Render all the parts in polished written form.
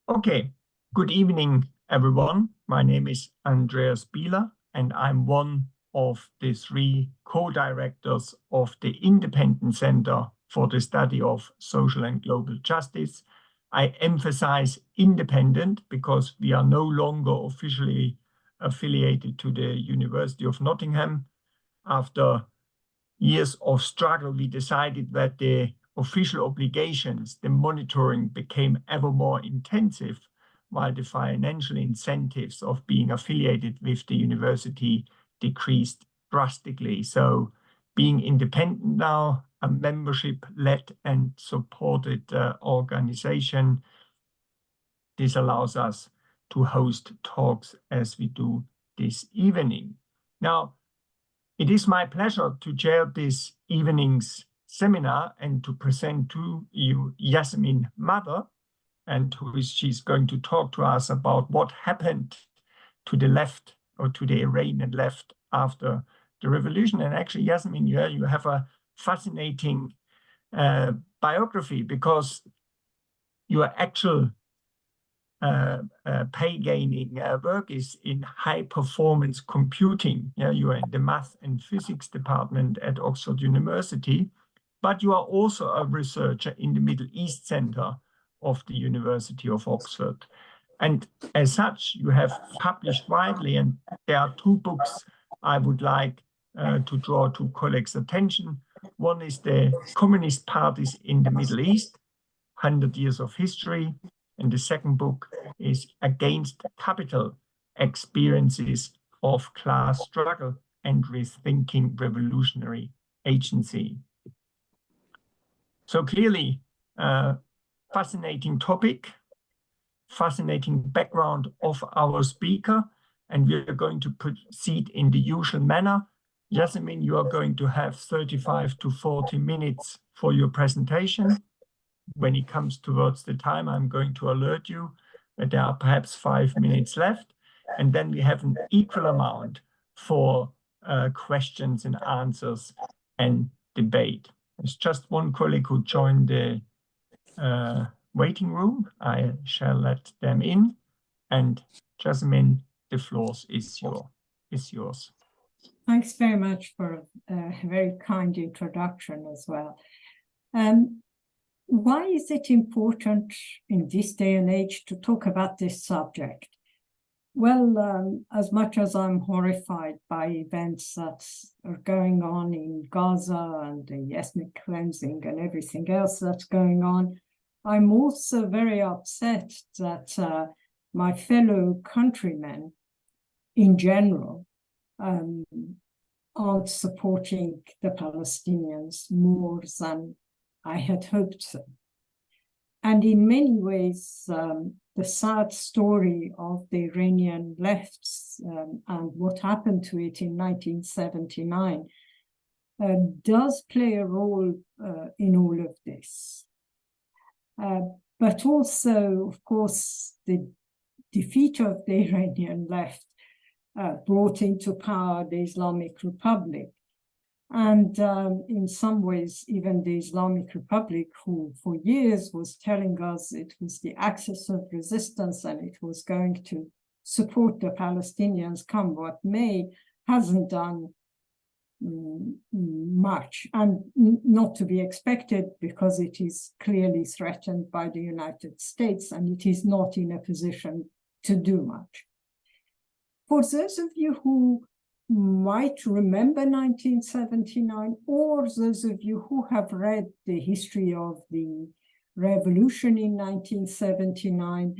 Okay, good evening, everyone. My name is Andreas Bieler, and I'm one of the three co-directors of the Independent Center for the Study of Social and Global Justice. I emphasize independent because we are no longer officially affiliated to the University of Nottingham. After years of struggle, we decided that the official obligations, the monitoring became ever more intensive, while the financial incentives of being affiliated with the university decreased drastically. So being independent now, a membership-led and supported organization, this allows us to host talks as we do this evening. Now, it is my pleasure to chair this evening's seminar and to present to you Yassamine Mather, and she's going to talk to us about what happened to the left or to the Iranian left after the revolution. And actually, Yassamine, you have a fascinating biography because your actual pay-gaining work is in high-performance computing. Yeah, you are in the math and physics department at Oxford University, but you are also a researcher in the Middle East Center of the University of Oxford. And as such, you have published widely, and there are two books I would like to draw to colleagues' attention. One is the Communist Parties in the Middle East, 100 Years of History, and the second book is Against Capital, Experiences of Class Struggle and Rethinking Revolutionary Agency. So clearly, fascinating topic, fascinating background of our speaker, and we are going to proceed in the usual manner. Yassamine, you are going to have 35 to 40 minutes for your presentation. When it comes towards the time, I'm going to alert you that there are perhaps 5 minutes left. And then we have an equal amount for questions and answers and debate. There's just one colleague who joined the waiting room. I shall let them in. And Yassamine, the floor is yours. Thanks very much for a very kind introduction as well. Why is it important in this day and age to talk about this subject? Well, as much as I'm horrified by events that are going on in Gaza and the ethnic cleansing and everything else that's going on, I'm also very upset that my fellow countrymen in general aren't supporting the Palestinians more than I had hoped so. And in many ways, the sad story of the Iranian lefts and what happened to it in 1979 does play a role in all of this. But also, of course, the defeat of the Iranian left brought into power the Islamic Republic. And in some ways, even the Islamic Republic, who for years was telling us it was the axis of resistance and it was going to support the Palestinians come what may, hasn't done much, and not to be expected because it is clearly threatened by the United States and it is not in a position to do much. For those of you who might remember 1979, or those of you who have read the history of the revolution in 1979,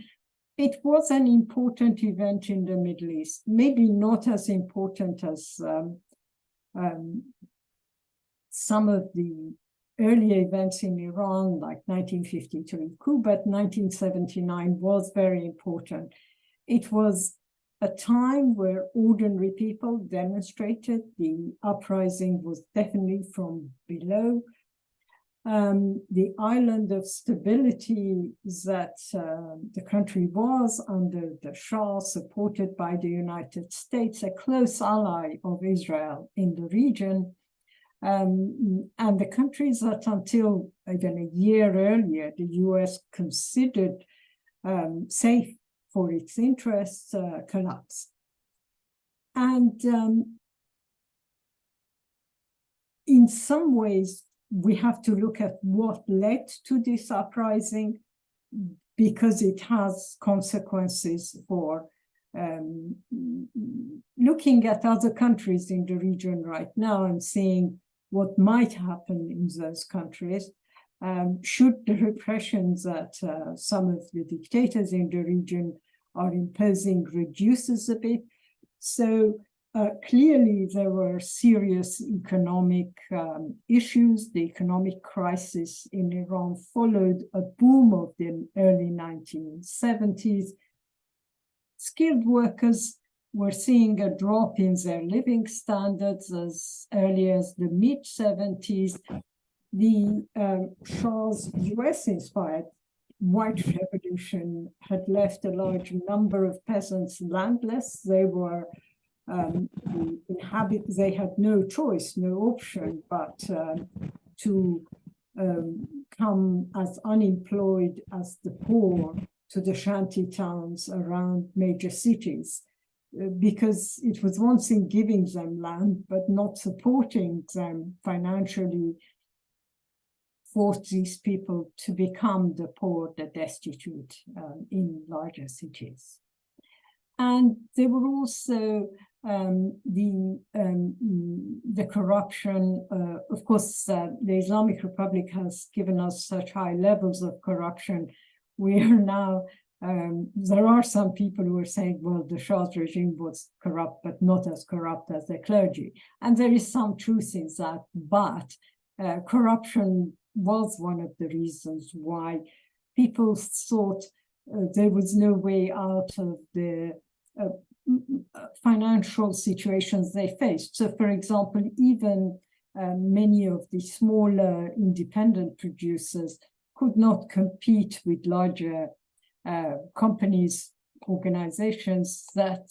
it was an important event in the Middle East, maybe not as important as some of the earlier events in Iran, like 1953 coup, but 1979 was very important. It was a time where ordinary people demonstrated. The uprising was definitely from below. The island of stability that the country was under the Shah, supported by the United States, a close ally of Israel in the region, and the countries that until even a year earlier, the US considered safe for its interests collapsed. And in some ways, we have to look at what led to this uprising, because it has consequences for looking at other countries in the region right now and seeing what might happen in those countries. Should the repressions that some of the dictators in the region are imposing reduces a bit. So clearly there were serious economic issues. The economic crisis in Iran followed a boom of the early 1970s. Skilled workers were seeing a drop in their living standards as early as the mid-70s. The Shah's US-inspired white revolution had left a large number of peasants landless. They were they had no choice, no option but to come as unemployed as the poor to the shanty towns around major cities, because it was one thing giving them land, but not supporting them financially forced these people to become the poor, the destitute in larger cities. And there were also the corruption. Of course, the Islamic Republic has given us such high levels of corruption. We are now, there are some people who are saying, well, the Shah's regime was corrupt, but not as corrupt as the clergy. And there is some truth in that, but corruption was one of the reasons why people thought there was no way out of the financial situations they faced. So, for example, even many of the smaller independent producers could not compete with larger companies, organizations that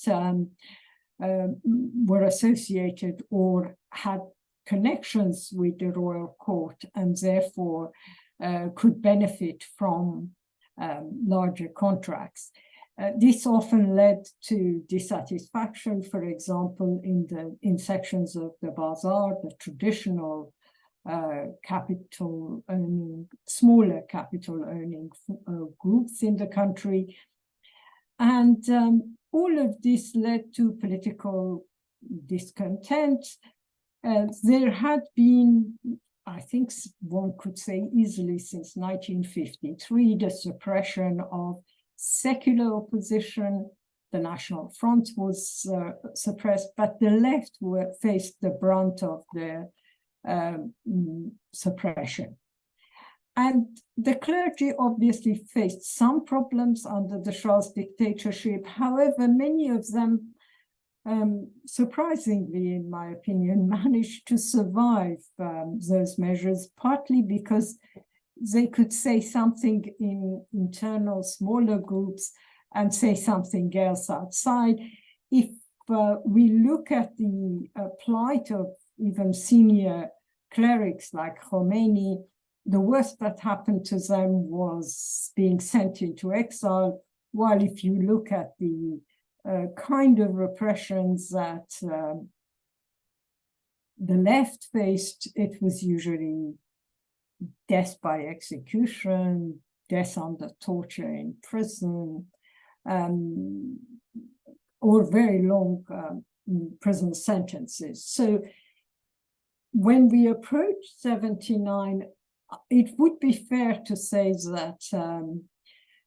were associated or had connections with the royal court, and therefore could benefit from larger contracts. This often led to dissatisfaction, for example, in sections of the bazaar, the traditional capital earning, smaller capital earning groups in the country. And all of this led to political discontent. There had been, I think one could say easily since 1953, the suppression of secular opposition. The National Front was suppressed, but the left faced the brunt of the suppression. And the clergy obviously faced some problems under the Shah's dictatorship. However, many of them, surprisingly, in my opinion, managed to survive those measures, partly because they could say something in internal smaller groups and say something else outside. If we look at the plight of even senior clerics like Khomeini, the worst that happened to them was being sent into exile, while if you look at the kind of repressions that the left faced, it was usually death by execution, death under torture in prison, or very long prison sentences. So when we approach 79, it would be fair to say that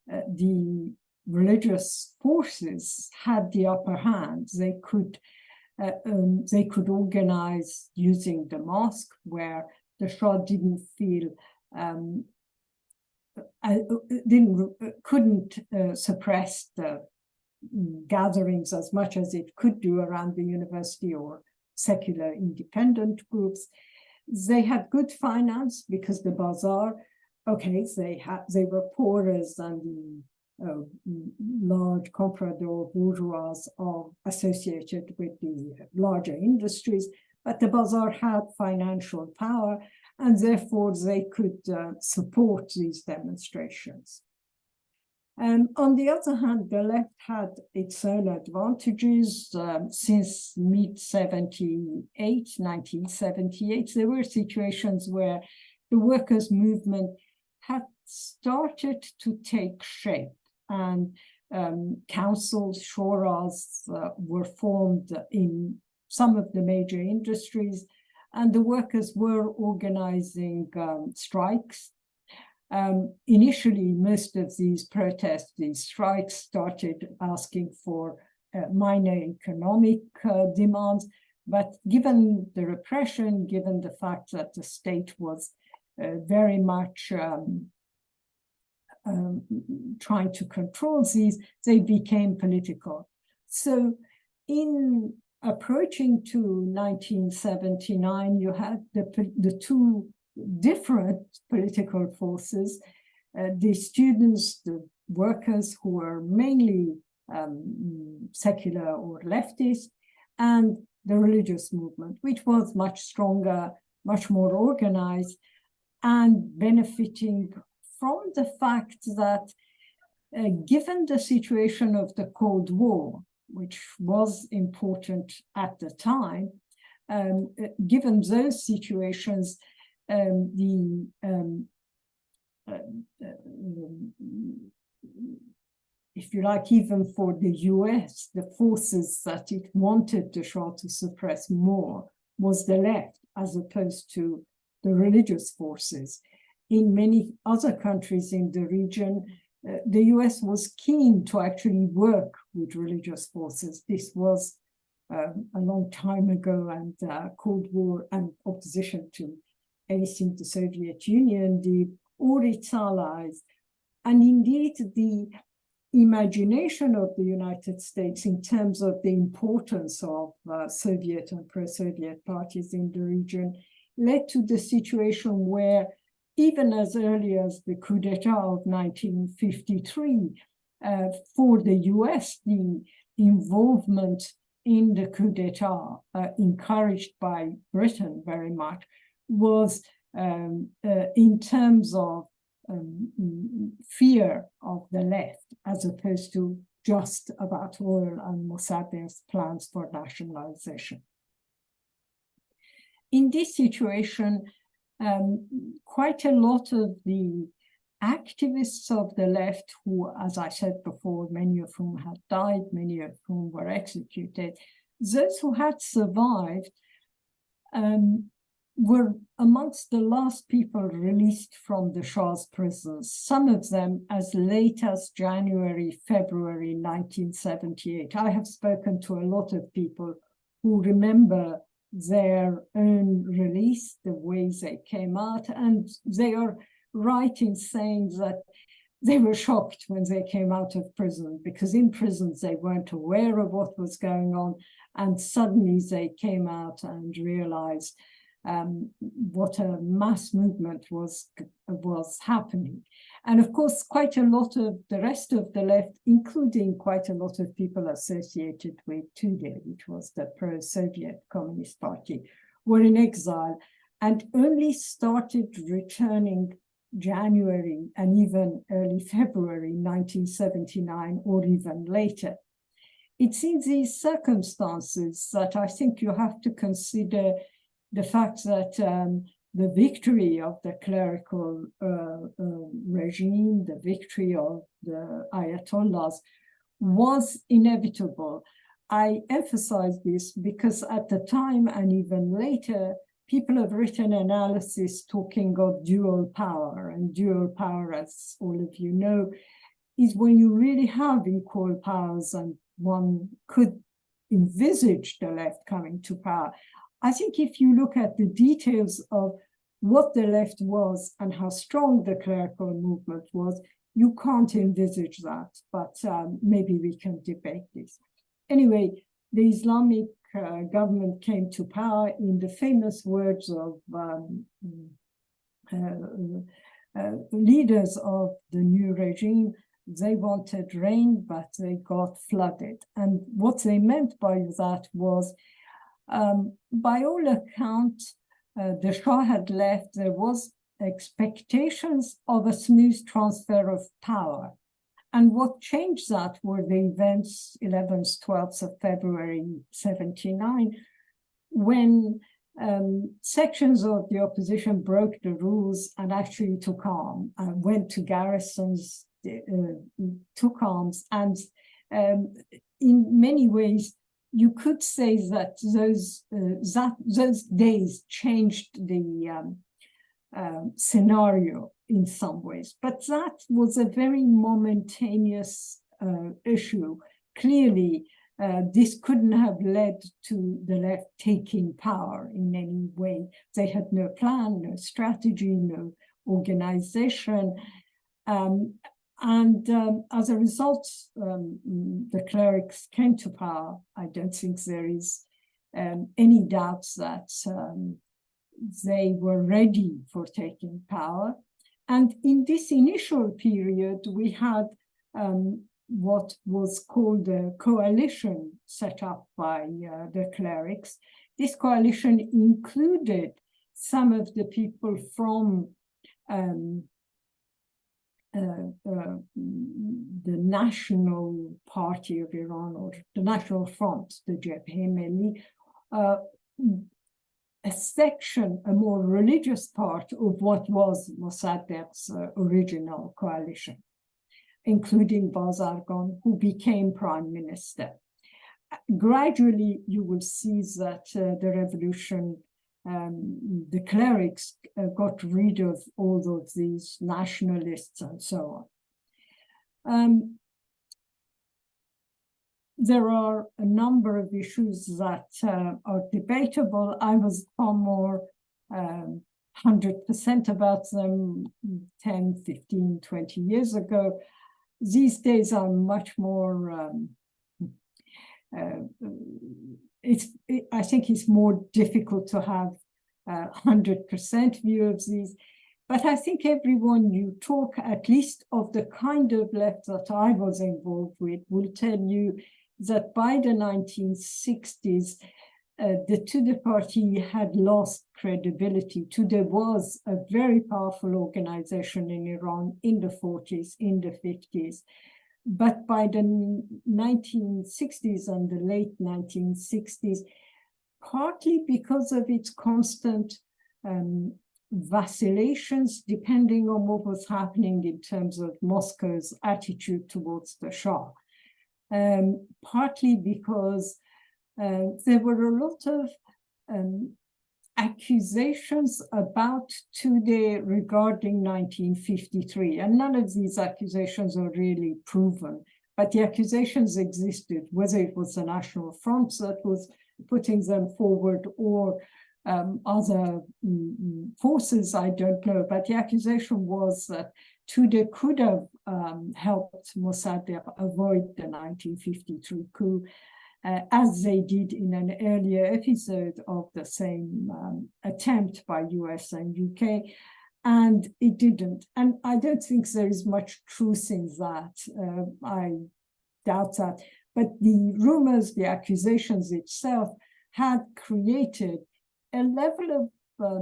the religious forces had the upper hand. They could organize using the mosque, where the Shah didn't feel couldn't suppress the gatherings as much as it could do around the university or secular independent groups. They had good finance because the bazaar, okay, they were poorer than the large comprador bourgeois associated with the larger industries, but the bazaar had financial power, and therefore they could support these demonstrations. On the other hand, the left had its own advantages. Since mid-1978, there were situations where the workers' movement had started to take shape, and councils, shuras were formed in some of the major industries, and the workers were organizing strikes. Initially, most of these protests, these strikes, started asking for minor economic demands, but given the repression, given the fact that the state was very much trying to control these, they became political. So in approaching to 1979, you had the two different political forces, the students, the workers who were mainly secular or leftist, and the religious movement, which was much stronger, much more organized, and benefiting from the fact that given the situation of the Cold War, which was important at the time, given those situations, if you like, even for the US, the forces that it wanted the Shah to suppress more was the left, as opposed to the religious forces. In many other countries in the region, the US was keen to actually work with religious forces. This was a long time ago, and Cold War and opposition to anything the Soviet Union did, or its allies. And indeed, the imagination of the United States in terms of the importance of Soviet and pro-Soviet parties in the region led to the situation where, even as early as the coup d'etat of 1953, for the US, the involvement in the coup d'etat, encouraged by Britain very much, was in terms of fear of the left, as opposed to just about oil and Mossadegh's plans for nationalization. In this situation, quite a lot of the activists of the left, who, as I said before, many of whom had died, many of whom were executed, those who had survived were amongst the last people released from the Shah's prisons, some of them as late as January, February 1978. I have spoken to a lot of people who remember their own release, the ways they came out, and they are right in saying that they were shocked when they came out of prison, because in prisons they weren't aware of what was going on, and suddenly they came out and realized what a mass movement was happening. And of course, quite a lot of the rest of the left, including quite a lot of people associated with Tudeh, which was the pro-Soviet Communist Party, were in exile and only started returning January and even early February 1979, or even later. It's in these circumstances that I think you have to consider the fact that the victory of the clerical regime, the victory of the Ayatollahs, was inevitable. I emphasize this because at the time and even later, people have written analysis talking of dual power, and dual power, as all of you know, is when you really have equal powers, and one could envisage the left coming to power. I think if you look at the details of what the left was and how strong the clerical movement was, you can't envisage that, but maybe we can debate this. Anyway, the Islamic government came to power in the famous words of leaders of the new regime. They wanted rain, but they got flooded. And what they meant by that was, by all accounts, the Shah had left, there was expectations of a smooth transfer of power. And what changed that were the events 11th, 12th of February 79, when sections of the opposition broke the rules and actually took arms, went to garrisons, took arms, and in many ways, you could say that those days changed the scenario in some ways, but that was a very momentaneous issue. Clearly, this couldn't have led to the left taking power in any way. They had no plan, no strategy, no organization. As a result, the clerics came to power. I don't think there is any doubt that they were ready for taking power. And in this initial period, we had what was called a coalition set up by the clerics. This coalition included some of the people from the National Party of Iran, or the National Front, the Jabhe Milli, a section, a more religious part of what was Mossadegh's original coalition, including Bazargan, who became prime minister. Gradually, you will see that the revolution, the clerics got rid of all of these nationalists and so on. There are a number of issues that are debatable. I was far more 100% about them 10, 15, 20 years ago. These days I'm much more, I think it's more difficult to have a 100% view of these. But I think everyone you talk, at least of the kind of left that I was involved with, will tell you that by the 1960s, the Tudeh party had lost credibility. Tudeh was a very powerful organization in Iran in the 40s, in the 50s. But by the 1960s and the late 1960s, partly because of its constant vacillations, depending on what was happening in terms of Moscow's attitude towards the Shah, partly because there were a lot of accusations about Tudeh regarding 1953, and none of these accusations are really proven, but the accusations existed, whether it was the National Front that was putting them forward or other forces, I don't know, but the accusation was that Tudeh could have helped Mossadegh avoid the 1953 coup, as they did in an earlier episode of the same attempt by US and UK, and it didn't. And I don't think there is much truth in that. I doubt that. But the rumors, the accusations itself had created a level of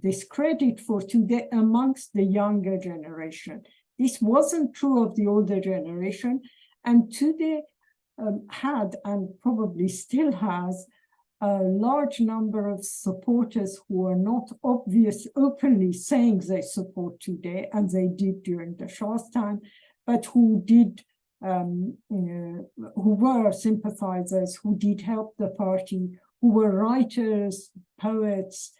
discredit for Tudeh amongst the younger generation. This wasn't true of the older generation, and Tudeh had, and probably still has, a large number of supporters who are not openly saying they support Tudeh, and they did during the Shah's time, but who did, who were sympathizers, who did help the party, who were writers, poets,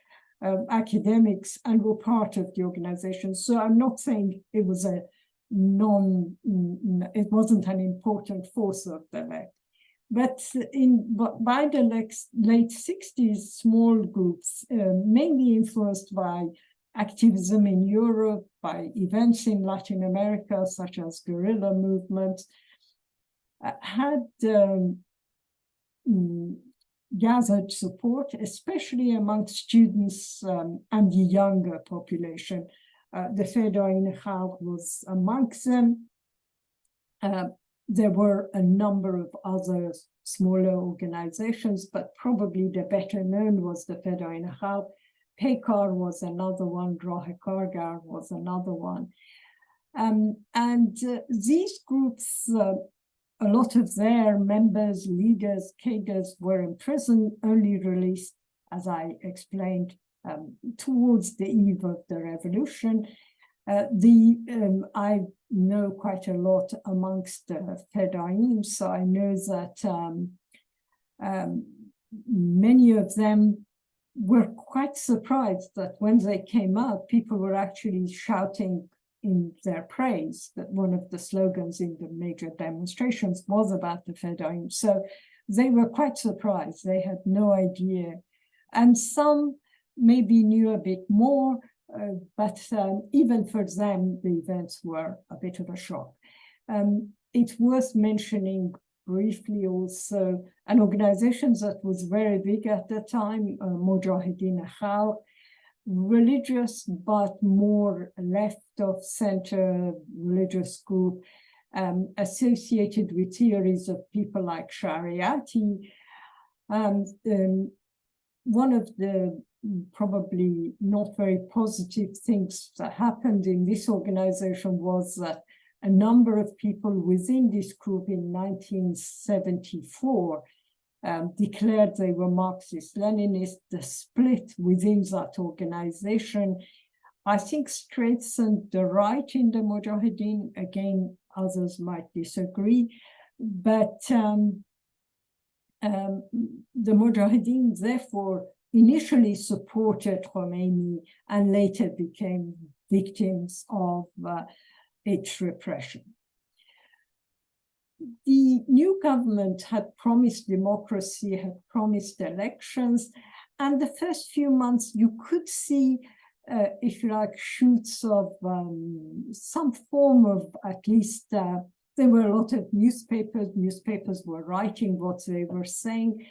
academics, and were part of the organization. So I'm not saying it was it wasn't an important force of the left. But by the late 60s, small groups, mainly influenced by activism in Europe, by events in Latin America, such as guerrilla movements, had gathered support, especially among students and the younger population. The Fedayeen Khalq was amongst them. There were a number of other smaller organizations, but probably the better known was the Fedayeen Khalq. Pekar was another one, Rah Kargar was another one. These groups, a lot of their members, leaders, cadres were in prison, only released, as I explained, towards the eve of the revolution. I know quite a lot amongst Fedayeen, so I know that many of them were quite surprised that when they came out, people were actually shouting in their praise, that one of the slogans in the major demonstrations was about the Fedayeen. So they were quite surprised. They had no idea. And some maybe knew a bit more, but even for them, the events were a bit of a shock. It's worth mentioning briefly also an organization that was very big at the time, Mujahideen Khalq, religious but more left of center religious group, associated with theories of people like Shariati. One of the probably not very positive things that happened in this organization was that a number of people within this group in 1974 declared they were Marxist-Leninist. The split within that organization, I think, strengthened the right in the Mujahideen. Again, others might disagree, but the Mujahideen therefore initially supported Khomeini and later became victims of its repression. The new government had promised democracy, had promised elections, and the first few months you could see, if you like, shoots of some form of, at least, there were a lot of newspapers were writing what they were saying,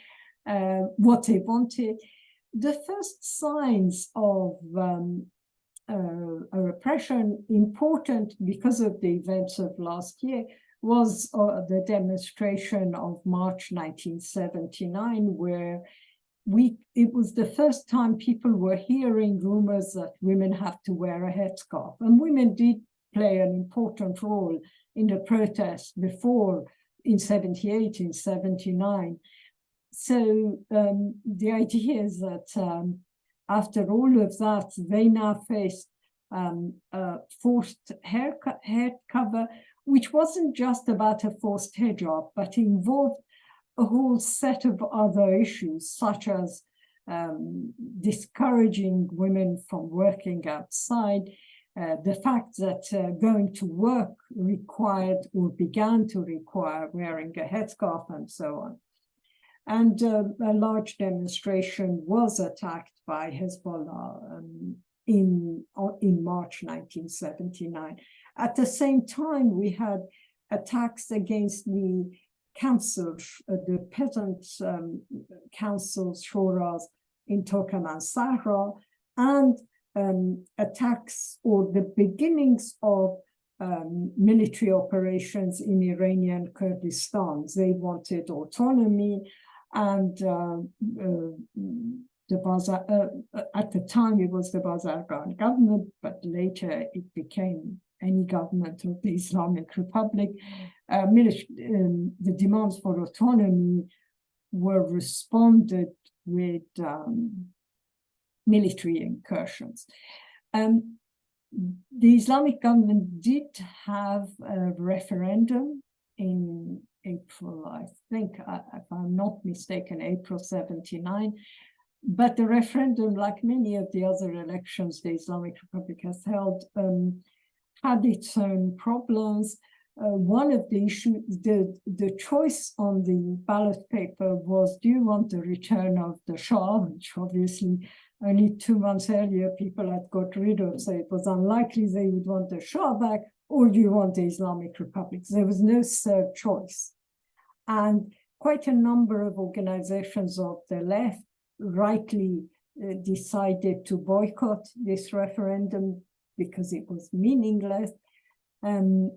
what they wanted. The first signs of a repression, important because of the events of last year, was the demonstration of March 1979, where it was the first time people were hearing rumors that women have to wear a headscarf. And women did play an important role in the protests before, in 78, in 79. So the idea is that after all of that, they now faced a forced hair cover, which wasn't just about a forced hijab, but involved a whole set of other issues, such as discouraging women from working outside, the fact that going to work required or began to require wearing a headscarf and so on. And a large demonstration was attacked by Hezbollah in March 1979. At the same time, we had attacks against the councils, the peasant councils, shuras in Turkmen Sahra, and attacks or the beginnings of military operations in Iranian Kurdistan. They wanted autonomy, and at the time it was the Bazargan government, but later it became any government of the Islamic Republic. The demands for autonomy were responded with military incursions. The Islamic government did have a referendum in April, I think, if I'm not mistaken, April 79. But the referendum, like many of the other elections the Islamic Republic has held, had its own problems. One of the issues, the choice on the ballot paper was, do you want the return of the Shah, which obviously only 2 months earlier people had got rid of, so it was unlikely they would want the Shah back, or do you want the Islamic Republic? There was no third choice. And quite a number of organizations of the left rightly decided to boycott this referendum because it was meaningless. But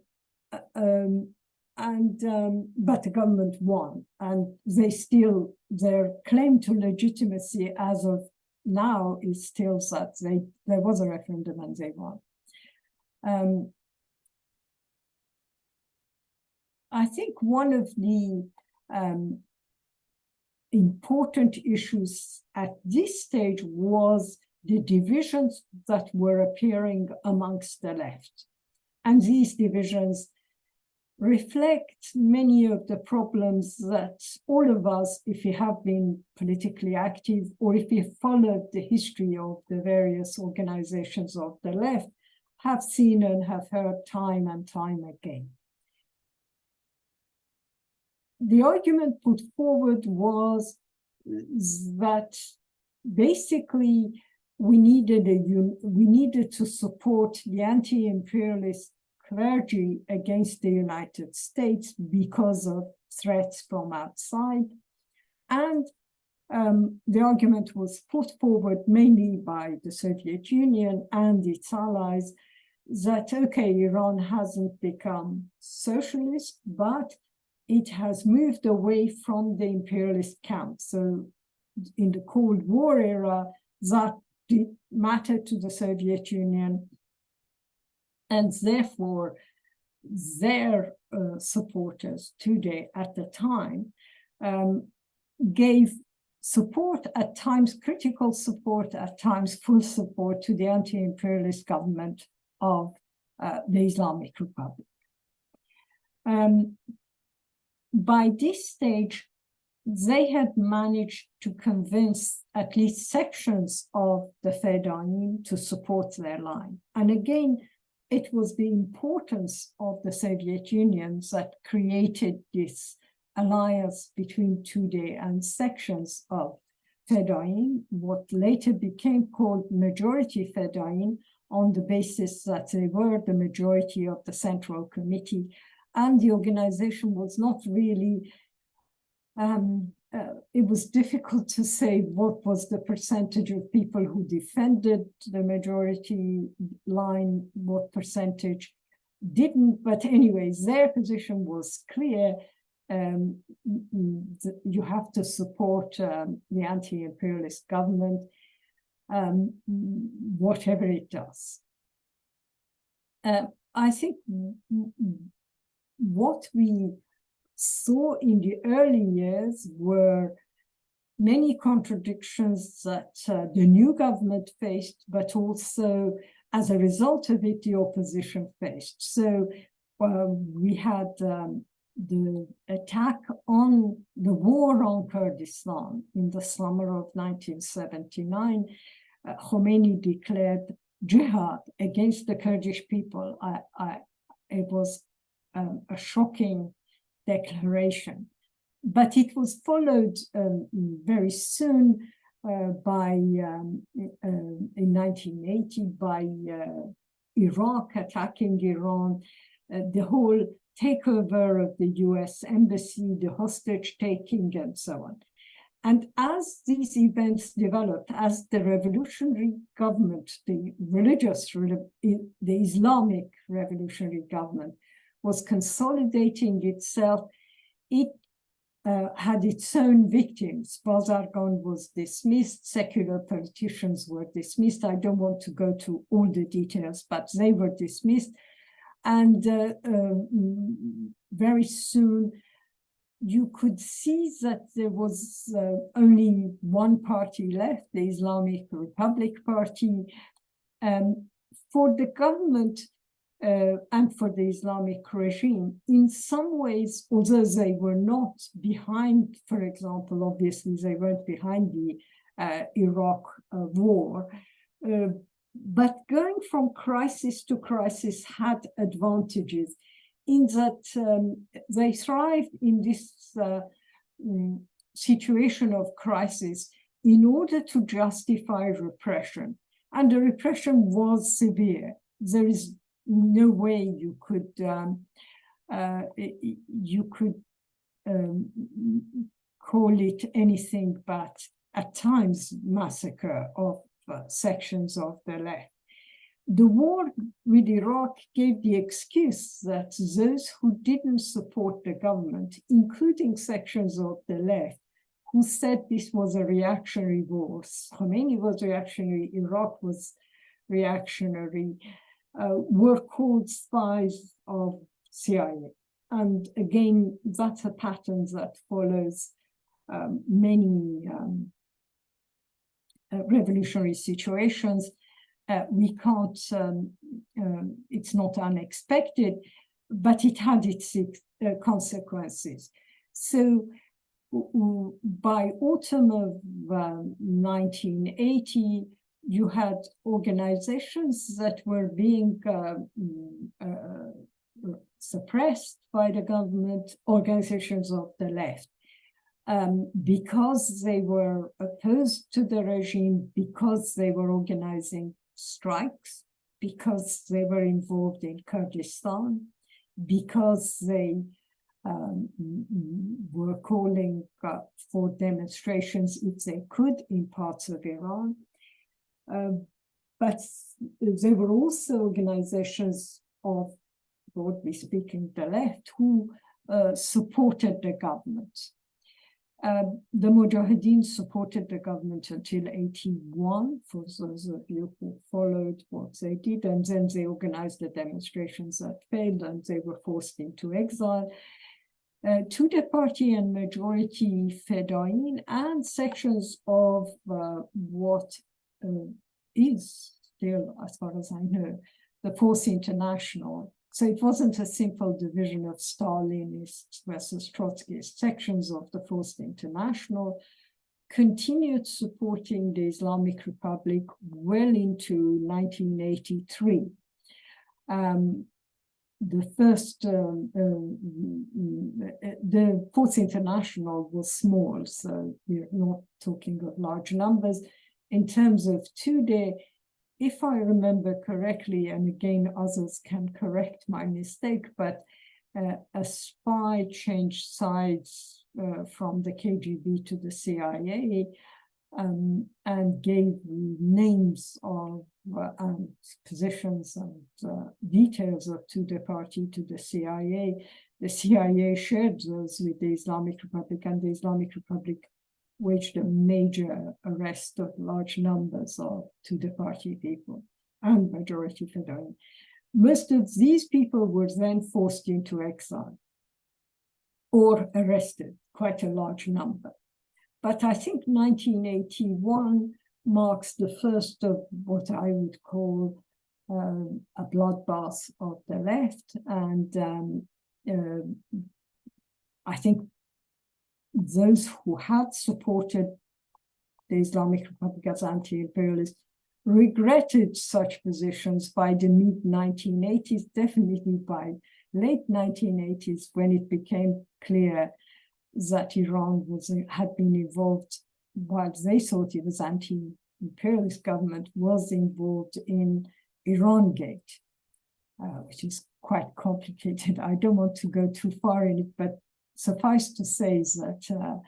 the government won, and their claim to legitimacy as of now is still that there was a referendum and they won. I think one of the important issues at this stage was the divisions that were appearing amongst the left. And these divisions reflect many of the problems that all of us, if you have been politically active or if you followed the history of the various organizations of the left, have seen and have heard time and time again. The argument put forward was that basically we needed to support the anti-imperialist clergy against the United States because of threats from outside. And the argument was put forward mainly by the Soviet Union and its allies that, okay, Iran hasn't become socialist, but it has moved away from the imperialist camp. So in the Cold War era, that did matter to the Soviet Union, and therefore their supporters today at the time gave support, at times critical support, at times full support to the anti-imperialist government of the Islamic Republic. By this stage, they had managed to convince at least sections of the Fedayeen to support their line. And again, it was the importance of the Soviet Union that created this alliance between Tudeh and sections of Fedayeen, what later became called majority Fedayeen, on the basis that they were the majority of the Central Committee. And the organization was not really, it was difficult to say what was the percentage of people who defended the majority line, what percentage didn't. But anyways, their position was clear. You have to support the anti-imperialist government, whatever it does. I think what we saw in the early years were many contradictions that the new government faced, but also as a result of it, the opposition faced. So we had the attack on the war on Kurdistan in the summer of 1979. Khomeini declared jihad against the Kurdish people. It was a shocking declaration, but it was followed very soon by, in 1980, by Iraq attacking Iran, the whole takeover of the US embassy, the hostage taking, and so on. And as these events developed, as the revolutionary government, the Islamic revolutionary government was consolidating itself, it had its own victims. Bazargan was dismissed, secular politicians were dismissed. I don't want to go to all the details, but they were dismissed. And very soon, you could see that there was only one party left, the Islamic Republic Party. For the government and for the Islamic regime, in some ways, although they were not behind, for example, obviously they weren't behind the Iraq war, but going from crisis to crisis had advantages in that they thrived in this situation of crisis in order to justify repression. And the repression was severe. There is no way you could call it anything but, at times, massacre of sections of the left. The war with Iraq gave the excuse that those who didn't support the government, including sections of the left, who said this was a reactionary war, Khomeini was reactionary, Iraq was reactionary, were called spies of CIA. And again, that's a pattern that follows many revolutionary situations. We can't, it's not unexpected, but it had its consequences. So by autumn of 1980, you had organizations that were being suppressed by the government, organizations of the left, because they were opposed to the regime, because they were organizing strikes, because they were involved in Kurdistan, because they were calling for demonstrations if they could in parts of Iran. But there were also organizations of, broadly speaking, the left who supported the government. The Mujahideen supported the government until 81, for those of you who followed what they did, and then they organized the demonstrations that failed and they were forced into exile. Tudeh Party and Majority Fedayeen and sections of what is still, as far as I know, the Force International. So it wasn't a simple division of Stalinists versus Trotskyists. Sections of the Force International continued supporting the Islamic Republic well into 1983. The first, the Force International was small, so we're not talking of large numbers. In terms of Tudeh, if I remember correctly, and again, others can correct my mistake, but a spy changed sides from the KGB to the CIA and gave names of and positions and details of Tudeh Party to the CIA. The CIA shared those with the Islamic Republic, and the Islamic Republic waged a major arrest of large numbers of Tudeh Party people and Majority Fedayeen. Most of these people were then forced into exile or arrested, quite a large number. But I think 1981 marks the first of what I would call a bloodbath of the left. And I think those who had supported the Islamic Republic as anti-imperialist regretted such positions by the mid-1980s, definitely by late 1980s, when it became clear that Iran had been involved, while they thought it was anti-imperialist government, was involved in Irangate, which is quite complicated. I don't want to go too far in it, but suffice to say that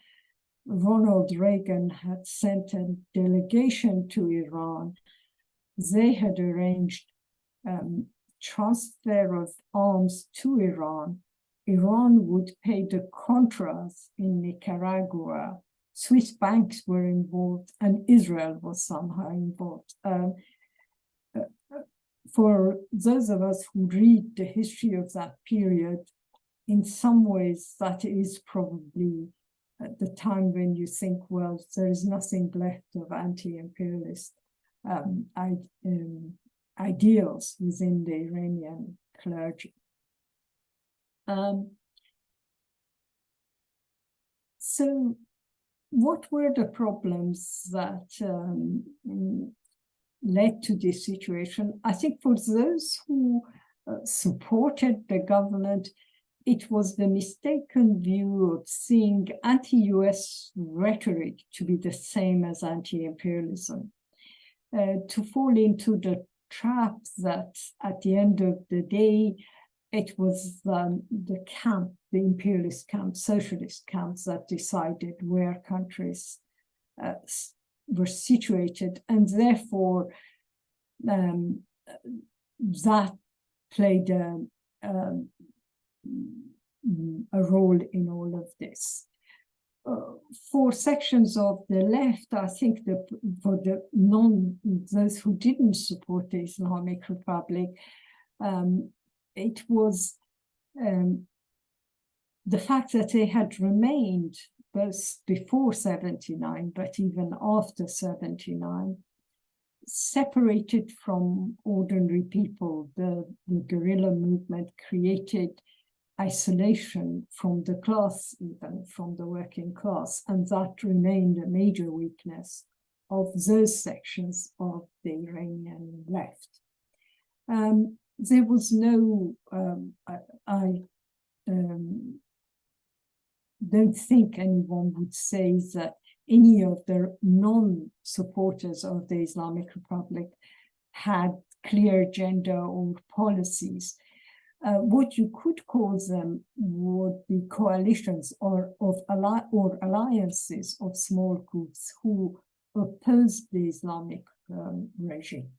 Ronald Reagan had sent a delegation to Iran. They had arranged transfer of arms to Iran. Iran would pay the contras in Nicaragua. Swiss banks were involved, and Israel was somehow involved. For those of us who read the history of that period, in some ways, that is probably at the time when you think, well, there is nothing left of anti-imperialist ideals within the Iranian clergy. So what were the problems that led to this situation? I think for those who supported the government, it was the mistaken view of seeing anti-US rhetoric to be the same as anti-imperialism, to fall into the trap that at the end of the day, it was the camp, the imperialist camp, socialist camps that decided where countries were situated, and therefore that played a role in all of this. For sections of the left, I think that for those who didn't support the Islamic Republic, it was the fact that they had remained both before 79, but even after 79, separated from ordinary people. The guerrilla movement created isolation from the class, even from the working class, and that remained a major weakness of those sections of the Iranian left. There was no, I don't think anyone would say that any of the non-supporters of the Islamic Republic had clear agenda or policies. What you could call them would be coalitions or alliances of small groups who opposed the Islamic regime.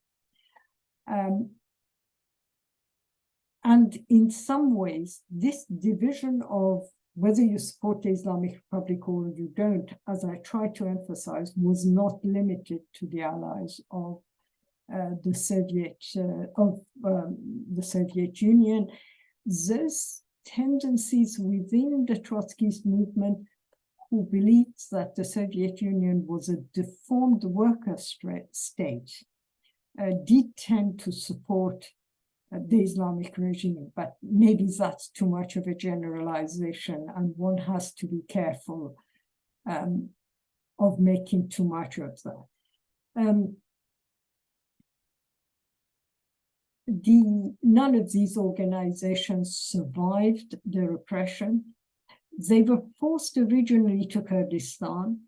And in some ways, this division of whether you support the Islamic Republic or you don't, as I try to emphasize, was not limited to the allies of the Soviet Union. Those tendencies within the Trotskyist movement, who believed that the Soviet Union was a deformed worker state, did tend to support the Islamic regime, but maybe that's too much of a generalization, and one has to be careful of making too much of that. None of these organizations survived the repression. They were forced originally to Kurdistan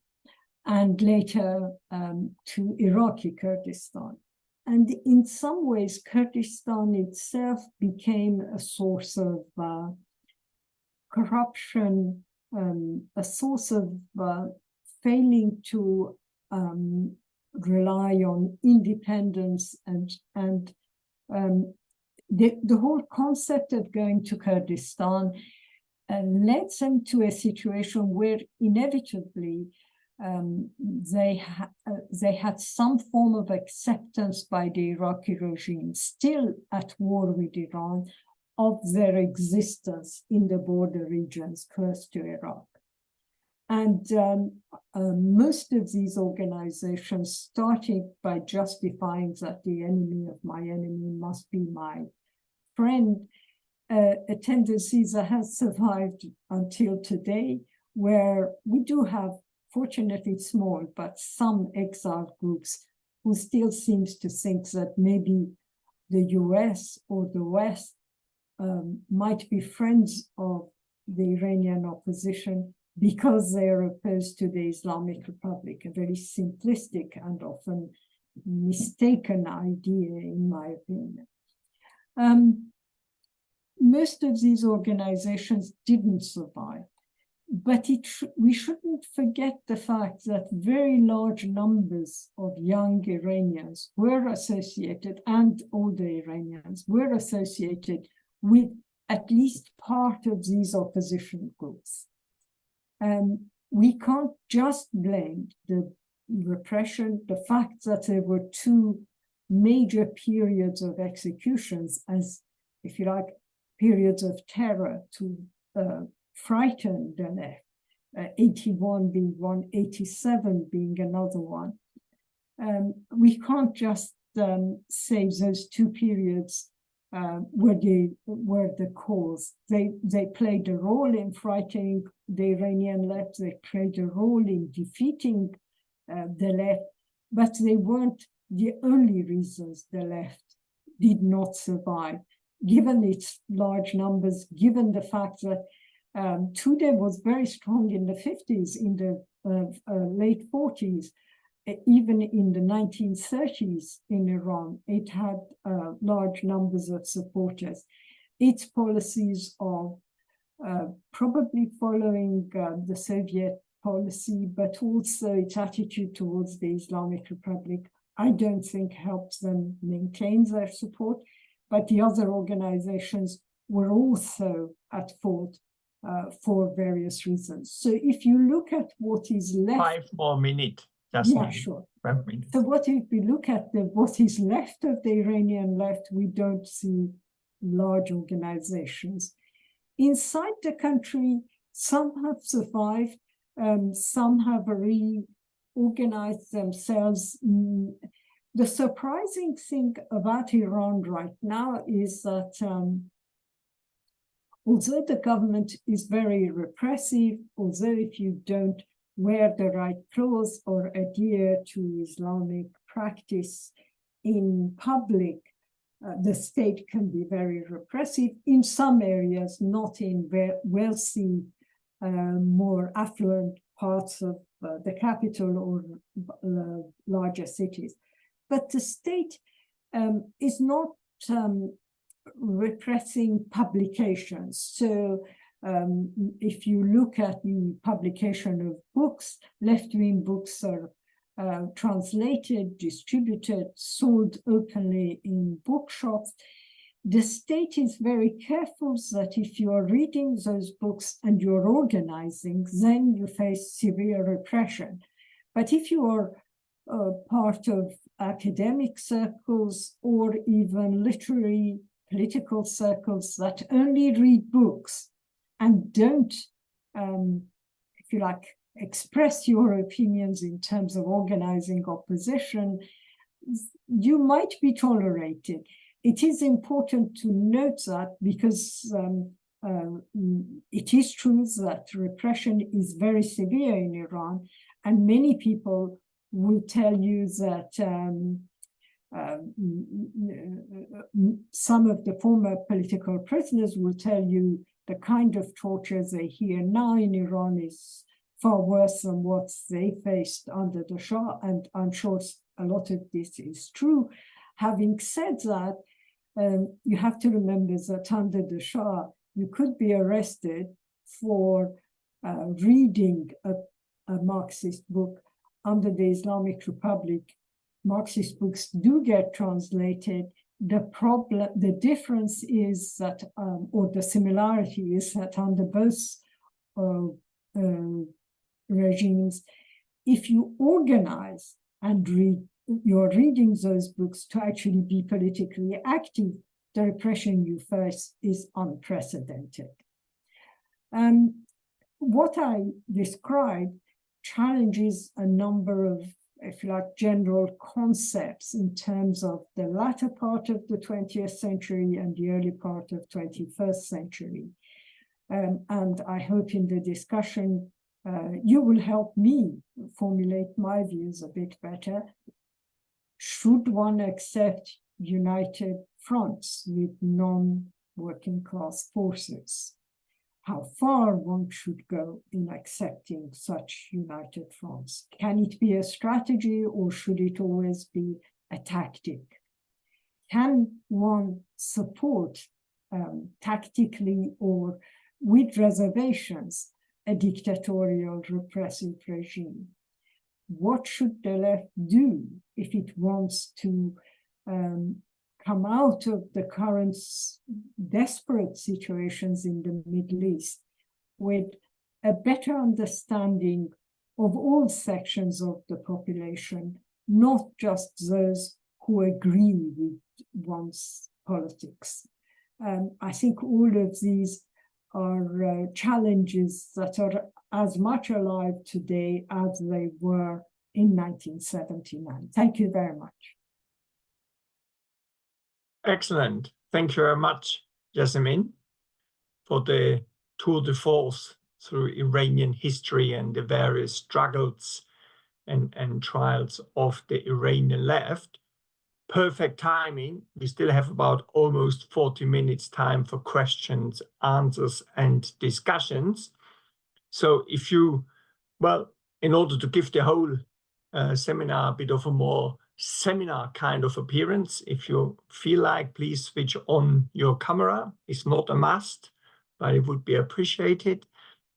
and later to Iraqi Kurdistan. And in some ways, Kurdistan itself became a source of corruption, a source of failing to rely on independence, and the whole concept of going to Kurdistan led them to a situation where inevitably they had some form of acceptance by the Iraqi regime, still at war with Iran, of their existence in the border regions close to Iraq. And most of these organizations started by justifying that the enemy of my enemy must be my friend, a tendency that has survived until today, where we do have, fortunately small, but some exiled groups who still seems to think that maybe the US or the West might be friends of the Iranian opposition because they are opposed to the Islamic Republic, a very simplistic and often mistaken idea, in my opinion. Most of these organizations didn't survive, but we shouldn't forget the fact that very large numbers of young Iranians were associated, and older Iranians were associated with at least part of these opposition groups. We can't just blame the repression, the fact that there were two major periods of executions as, if you like, periods of terror to frighten the left, 81 being one, 87 being another one. We can't just say those two periods were the cause. They played a role in frightening the Iranian left, they played a role in defeating the left, but they weren't the only reasons the left did not survive, given its large numbers, given the fact that Tudeh was very strong in the 50s, in the late 40s, even in the 1930s in Iran, it had large numbers of supporters. Its policies of probably following the Soviet policy, but also its attitude towards the Islamic Republic, I don't think helped them maintain their support, but the other organizations were also at fault for various reasons. So if you look at what is left— 5 more minutes. Yeah, sure. 5 minutes. So if we look at what is left of the Iranian left, we don't see large organizations. inside the country, some have survived, some have reorganized themselves. The surprising thing about Iran right now is that although the government is very repressive, although if you don't wear the right clothes or adhere to Islamic practice in public, the state can be very repressive in some areas, not in wealthy, more affluent parts of the capital or larger cities. But the state is not repressing publications. So if you look at the publication of books, left-wing books are translated, distributed, sold openly in bookshops. The state is very careful that if you are reading those books and you're organizing, then you face severe repression. But if you are part of academic circles or even literary political circles that only read books and don't, if you like, express your opinions in terms of organizing opposition, you might be tolerated. It is important to note that because it is true that repression is very severe in Iran, and many people will tell you that some of the former political prisoners will tell you the kind of torture they hear now in Iran is far worse than what they faced under the Shah, and I'm sure a lot of this is true. Having said that, you have to remember that under the Shah, you could be arrested for reading a Marxist book. Under the Islamic Republic, Marxist books do get translated. The difference is that, or the similarity is that under both regimes, if you organize and read, you're reading those books to actually be politically active, the repression you face is unprecedented. What I described challenges a number of, if you like, general concepts in terms of the latter part of the 20th century and the early part of 21st century. And I hope in the discussion, you will help me formulate my views a bit better. Should one accept united fronts with non-working class forces? How far one should go in accepting such united fronts? Can it be a strategy or should it always be a tactic? Can one support tactically or with reservations a dictatorial repressive regime? What should the left do if it wants to come out of the current desperate situations in the Middle East with a better understanding of all sections of the population, not just those who agree with one's politics? I think all of these are challenges that are as much alive today as they were in 1979. Thank you very much. Excellent. Thank you very much, Yassamine, for the tour de force through Iranian history and the various struggles and trials of the Iranian left. Perfect timing. We still have about almost 40 minutes time for questions, answers, and discussions. So if you, well, in order to give the whole seminar a bit of a more seminar kind of appearance, if you feel like, please switch on your camera. It's not a must, but it would be appreciated.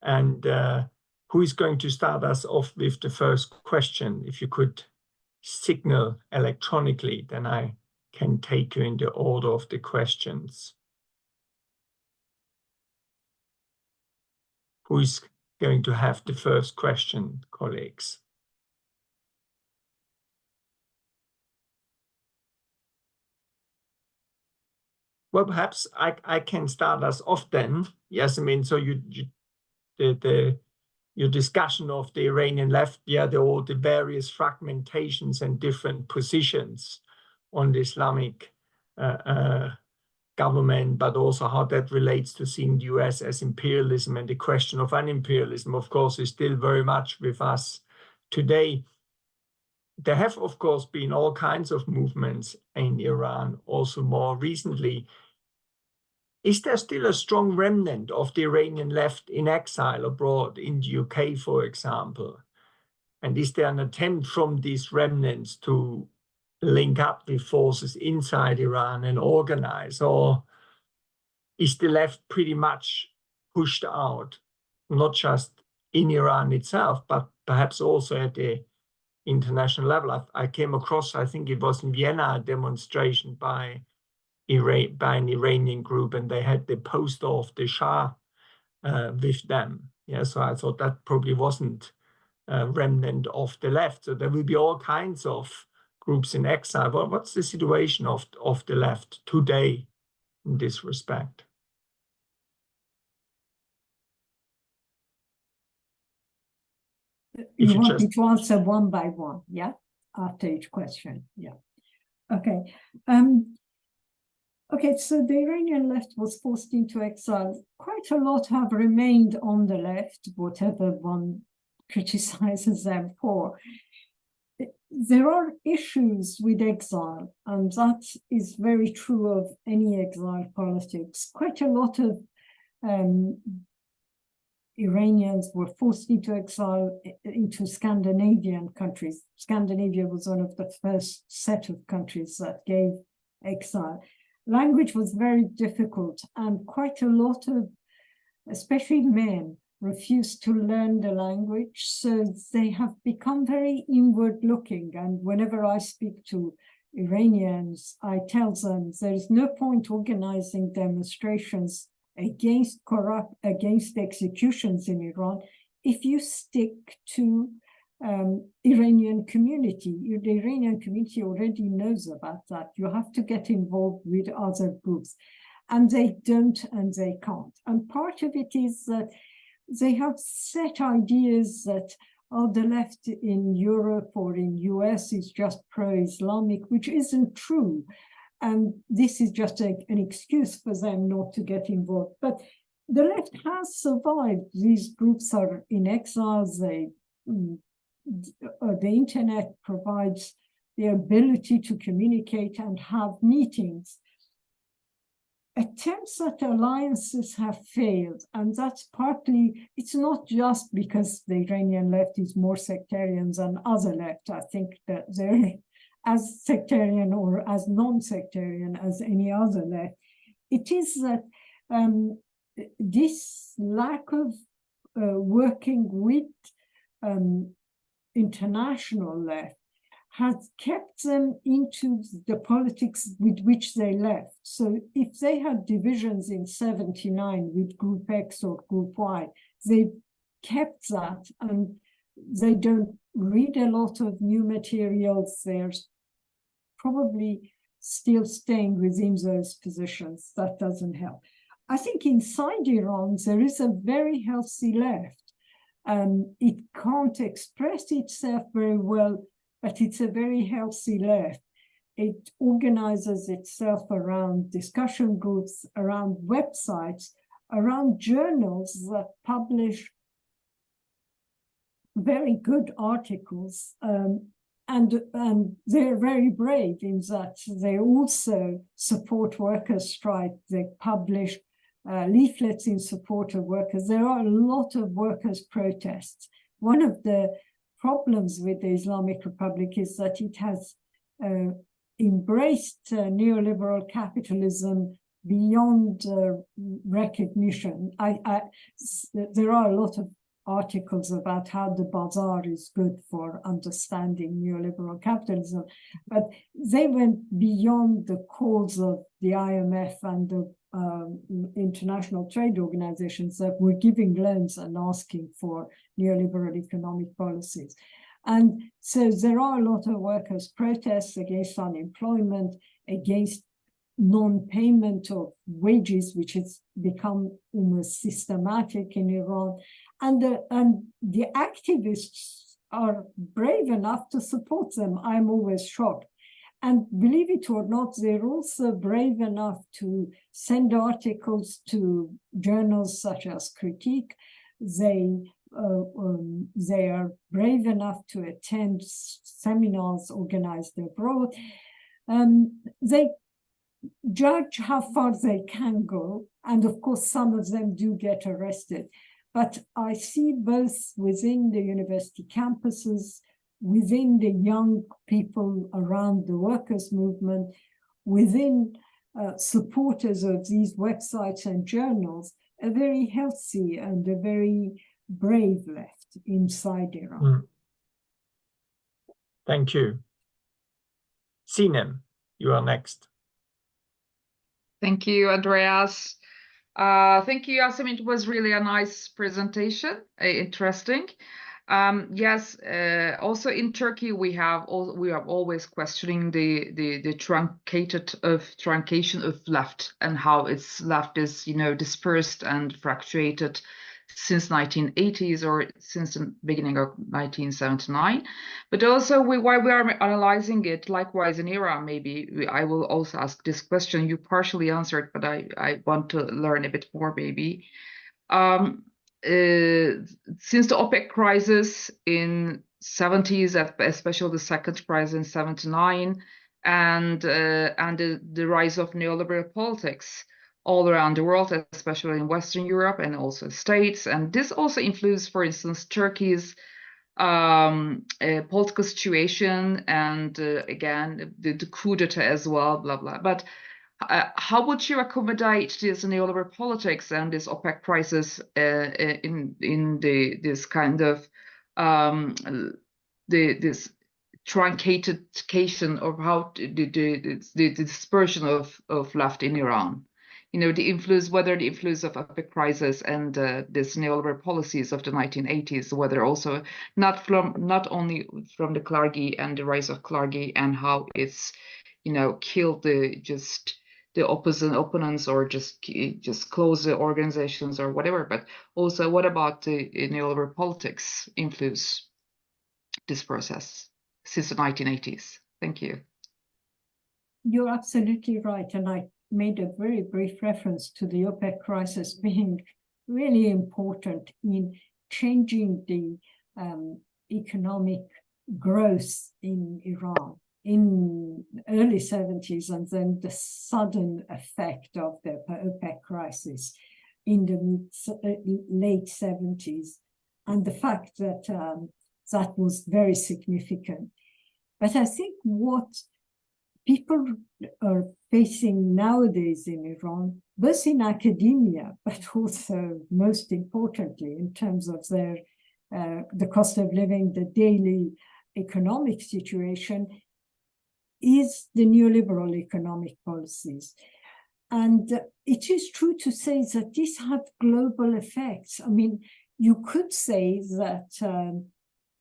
And who is going to start us off with the first question? If you could signal electronically, then I can take you in the order of the questions. Who is going to have the first question, colleagues? Well, perhaps I can start us off then. Yes, I mean, so your discussion of the Iranian left, all the various fragmentations and different positions on the Islamic government, but also how that relates to seeing the US as imperialism, and the question of un-imperialism, of course, is still very much with us today. There have, of course, been all kinds of movements in Iran, also more recently. Is there still a strong remnant of the Iranian left in exile abroad, in the UK, for example? And is there an attempt from these remnants to link up with forces inside Iran and organize? Or is the left pretty much pushed out, not just in Iran itself, but perhaps also at the international level? I came across, I think it was in Vienna, a demonstration by an Iranian group, and they had the poster of the Shah with them. Yeah, so I thought that probably wasn't a remnant of the left. So there will be all kinds of groups in exile. But what's the situation of the left today in this respect? You want me to answer one by one, yeah? After each question, yeah. Okay. Okay, so the Iranian left was forced into exile. Quite a lot have remained on the left, whatever one criticizes them for. There are issues with exile, and that is very true of any exile politics. Quite a lot of Iranians were forced into exile into Scandinavian countries. Scandinavia was one of the first set of countries that gave exile. Language was very difficult, and quite a lot of, especially men, refused to learn the language. So they have become very inward looking. And whenever I speak to Iranians, I tell them there is no point organizing demonstrations against executions in Iran if you stick to Iranian community. The Iranian community already knows about that. You have to get involved with other groups, and they don't and they can't. And part of it is that they have set ideas that the left in Europe or in US is just pro-Islamic, which isn't true. And this is just an excuse for them not to get involved. But the left has survived. These groups are in exile. The internet provides the ability to communicate and have meetings. Attempts at alliances have failed, and that's partly, it's not just because the Iranian left is more sectarian than other left. I think that they're as sectarian or as non-sectarian as any other left. It is that this lack of working with international left has kept them into the politics with which they left. So if they had divisions in 79 with Group X or Group Y, they kept that, and they don't read a lot of new materials. They're probably still staying within those positions. That doesn't help. I think inside Iran, there is a very healthy left. It can't express itself very well, but it's a very healthy left. It organizes itself around discussion groups, around websites, around journals that publish very good articles. And they're very brave in that they also support workers' strike. They publish leaflets in support of workers. There are a lot of workers' protests. One of the problems with the Islamic Republic is that it has embraced neoliberal capitalism beyond recognition. There are a lot of articles about how the bazaar is good for understanding neoliberal capitalism, but they went beyond the calls of the IMF and the international trade organizations that were giving loans and asking for neoliberal economic policies. And so there are a lot of workers' protests against unemployment, against non-payment of wages, which has become almost systematic in Iran. And the activists are brave enough to support them. I'm always shocked. And believe it or not, they're also brave enough to send articles to journals such as Critique. They are brave enough to attend seminars organized abroad. They judge how far they can go. And of course, some of them do get arrested. But I see both within the university campuses, within the young people around the workers' movement, within supporters of these websites and journals, a very healthy and a very brave left inside Iran. Thank you. Sinem, you are next. Thank you, Andreas. Thank you, Yassamine. It was really a nice presentation, interesting. Yes, also in Turkey we are always questioning the truncation of left and how its left is dispersed and fractuated since 1980s or since the beginning of 1979. But also while we are analyzing it, likewise in Iran, maybe I will also ask this question. You partially answered, but I want to learn a bit more, maybe. Since the OPEC crisis in 70s, especially the second crisis in 79, and the rise of neoliberal politics all around the world, especially in Western Europe and also States, and this also influenced, for instance, Turkey's political situation and again the coup d'etat as well, blah blah. But how would you accommodate this neoliberal politics and this OPEC crisis in this kind of this truncation of how the dispersion of left in Iran? The influence, whether the influence of OPEC crisis and this neoliberal policies of the 1980s, whether also not only from the Clargi and the rise of Clargi and how it's killed the opponents or just close the organizations or whatever, but also what about the neoliberal politics influence this process since the 1980s? Thank you. You're absolutely right, and I made a very brief reference to the OPEC crisis being really important in changing the economic growth in Iran in early 70s, and then the sudden effect of the OPEC crisis in the late 70s, and the fact that that was very significant. But I think what people are facing nowadays in Iran, both in academia, but also most importantly in terms of their the cost of living, the daily economic situation, is the neoliberal economic policies. And it is true to say that these have global effects. I mean, you could say that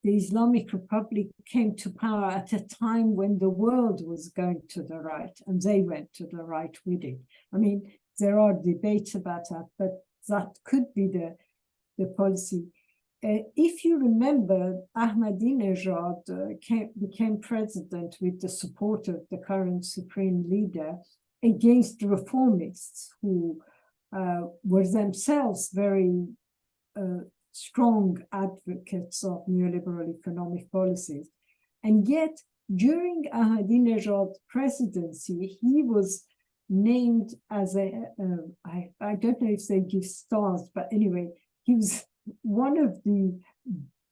the Islamic Republic came to power at a time when the world was going to the right, and they went to the right with it. I mean, there are debates about that, but that could be the policy. If you remember, Ahmadinejad became president with the support of the current supreme leader against reformists who were themselves very strong advocates of neoliberal economic policies. And yet, during Ahmadinejad's presidency, he was named as I don't know if they give stars, but anyway, he was one of the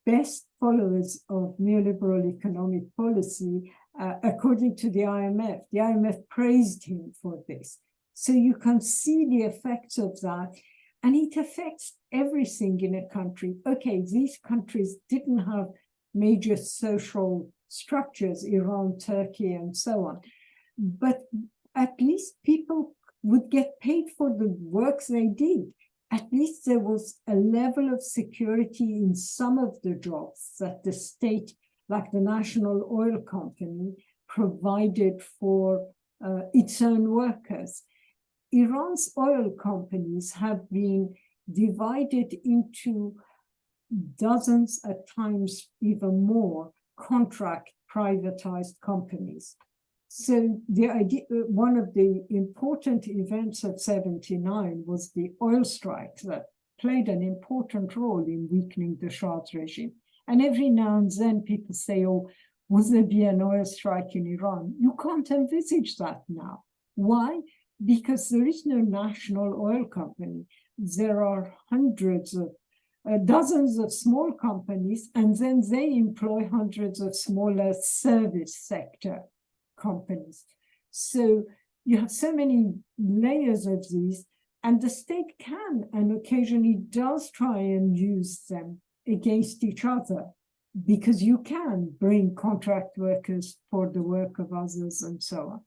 best followers of neoliberal economic policy, according to the IMF. The IMF praised him for this. So you can see the effects of that, and it affects everything in a country. Okay, these countries didn't have major social structures, Iran, Turkey, and so on, but at least people would get paid for the work they did. At least there was a level of security in some of the jobs that the state, like the National Oil Company, provided for its own workers. Iran's oil companies have been divided into dozens, at times even more, contract privatized companies. So the idea, one of the important events of 79 was the oil strike that played an important role in weakening the Shah's regime. And every now and then people say, oh, will there be an oil strike in Iran? You can't envisage that now. Why? Because there is no national oil company. There are hundreds of, dozens of small companies, and then they employ hundreds of smaller service sector companies. So you have so many layers of these, and the state can and occasionally does try and use them against each other, because you can bring contract workers for the work of others and so on.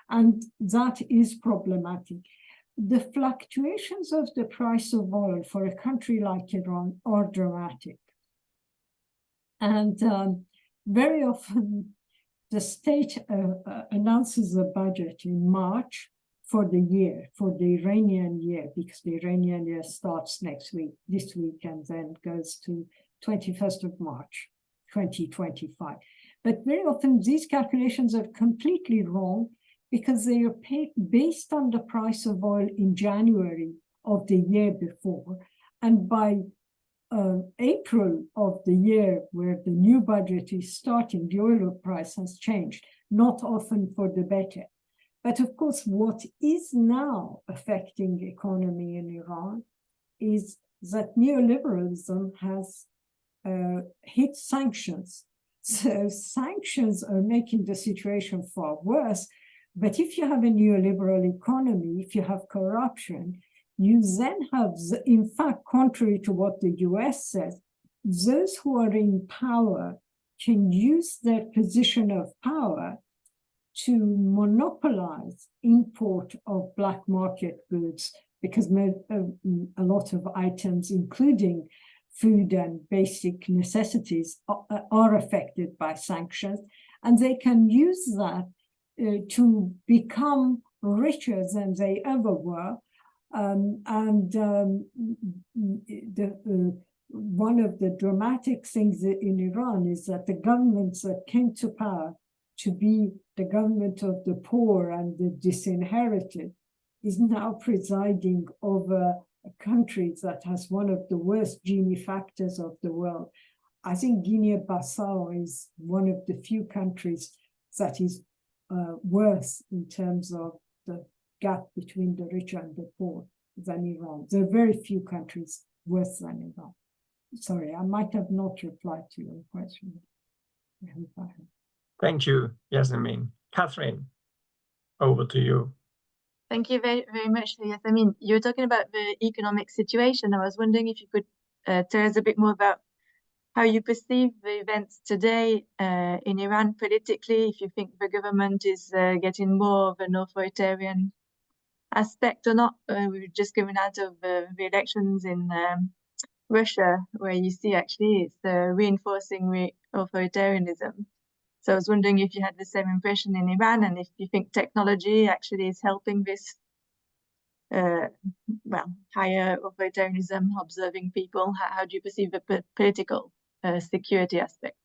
And that is problematic. The fluctuations of the price of oil for a country like Iran are dramatic. And very often the state announces a budget in March for the year, for the Iranian year, because the Iranian year starts this week, and then goes to 21st of March, 2025. But very often these calculations are completely wrong, because they are paid based on the price of oil in January of the year before. And by April of the year where the new budget is starting, the oil price has changed, not often for the better. But of course, what is now affecting the economy in Iran is that neoliberalism has hit sanctions. So sanctions are making the situation far worse. But if you have a neoliberal economy, if you have corruption, you then have, in fact, contrary to what the US says, those who are in power can use their position of power to monopolize import of black market goods, because a lot of items, including food and basic necessities, are affected by sanctions. And they can use that to become richer than they ever were. One of the dramatic things in Iran is that the governments that came to power to be the government of the poor and the disinherited is now presiding over a country that has one of the worst Gini factors of the world. I think Guinea-Bissau is one of the few countries that is worse in terms of the gap between the rich and the poor than Iran. There are very few countries worse than Iran. Sorry, I might have not replied to your question. I hope I have. Thank you, Yassamine. Catherine, over to you. Thank you very, very much, Yassamine. You were talking about the economic situation. I was wondering if you could tell us a bit more about how you perceive the events today in Iran politically, if you think the government is getting more of an authoritarian aspect or not. We've just coming out of the elections in Russia, where you see actually it's reinforcing authoritarianism. So I was wondering if you had the same impression in Iran, and if you think technology actually is helping this, higher authoritarianism, observing people. How do you perceive the political security aspect?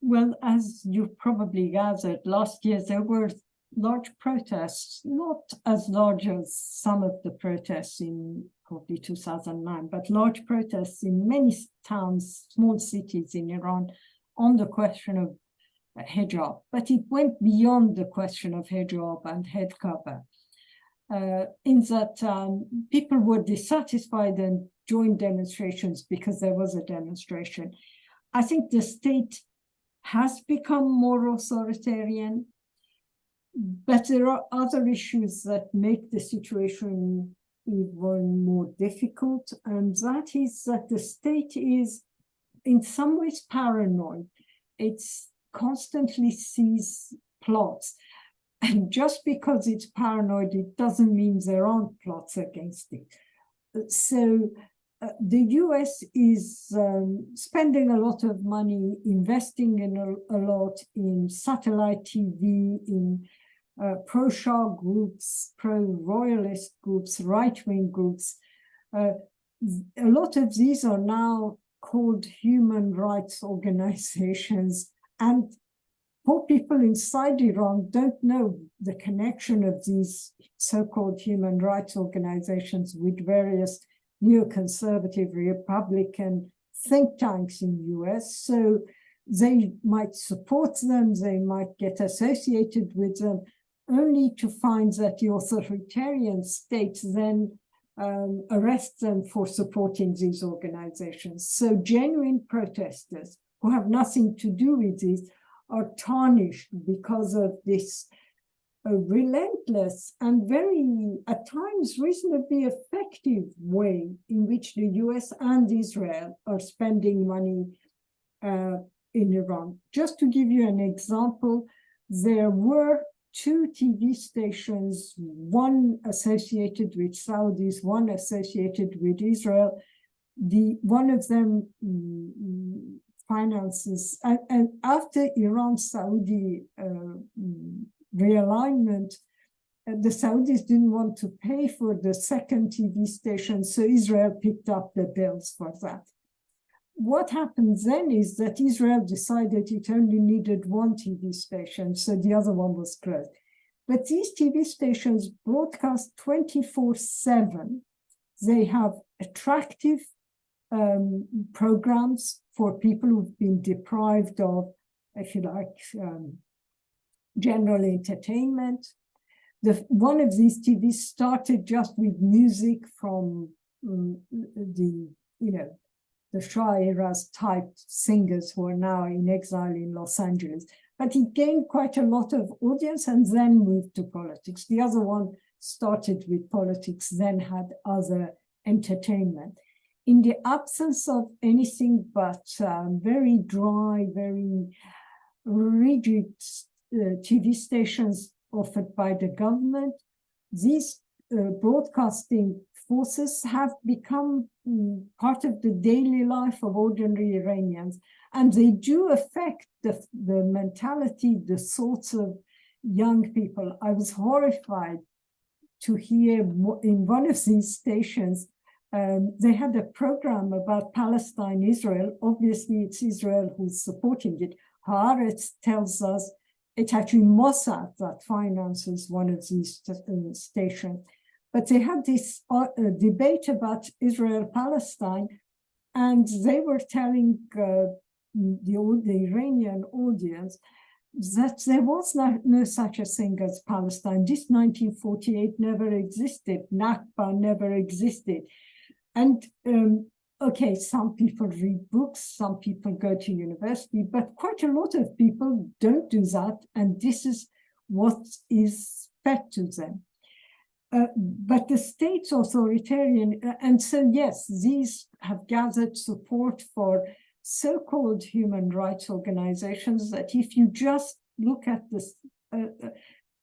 Well, as you probably gathered, last year there were large protests, not as large as some of the protests in probably 2009, but large protests in many towns, small cities in Iran on the question of hijab. But it went beyond the question of hijab and head cover, in that people were dissatisfied and joined demonstrations because there was a demonstration. I think the state has become more authoritarian, but there are other issues that make the situation even more difficult, and that is that the state is in some ways paranoid. It's constantly sees plots, and just because it's paranoid, it doesn't mean there aren't plots against it. So the US is spending a lot of money, investing in a lot in satellite TV, in pro-Shah groups, pro-royalist groups, right-wing groups. A lot of these are now called human rights organizations, and poor people inside Iran don't know the connection of these so-called human rights organizations with various neoconservative Republican think tanks in the US. So they might support them, they might get associated with them, only to find that the authoritarian states then arrest them for supporting these organizations. So genuine protesters who have nothing to do with this are tarnished because of this relentless and very, at times, reasonably effective way in which the US and Israel are spending money in Iran. Just to give you an example, there were 2 TV stations, one associated with Saudis, one associated with Israel. One of them finances, and after Iran-Saudi realignment, the Saudis didn't want to pay for the second TV station, so Israel picked up the bills for that. What happened then is that Israel decided it only needed 1 TV station, so the other one was closed. But these TV stations broadcast 24/7. They have attractive programs for people who've been deprived of, if you like, general entertainment. One of these TVs started just with music from the Shah era's type singers who are now in exile in Los Angeles. But it gained quite a lot of audience and then moved to politics. The other one started with politics, then had other entertainment. In the absence of anything but very dry, very rigid TV stations offered by the government, these broadcasting forces have become part of the daily life of ordinary Iranians, and they do affect the mentality, the sorts of young people. I was horrified to hear in one of these stations, they had a program about Palestine, Israel. Obviously, it's Israel who's supporting it. Haaretz tells us it's actually Mossad that finances one of these stations. But they had this debate about Israel-Palestine, and they were telling the Iranian audience that there was no such a thing as Palestine. This 1948 never existed. Nakba never existed. And okay, some people read books, some people go to university, but quite a lot of people don't do that, and this is what is fed to them. But the state's authoritarian, and so yes, these have gathered support for so-called human rights organizations that if you just look at this,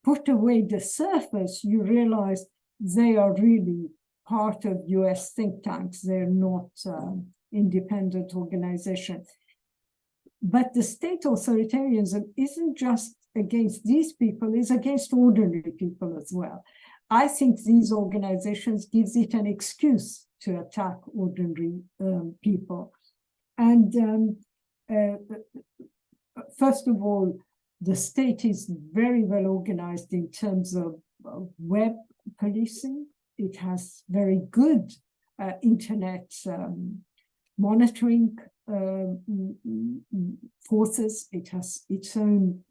put away the surface, you realize they are really part of US think tanks. They're not independent organizations. But the state authoritarianism isn't just against these people, it's against ordinary people as well. I think these organizations gives it an excuse to attack ordinary people. And first of all, the state is very well organized in terms of web policing. It has very good internet monitoring forces. It has its own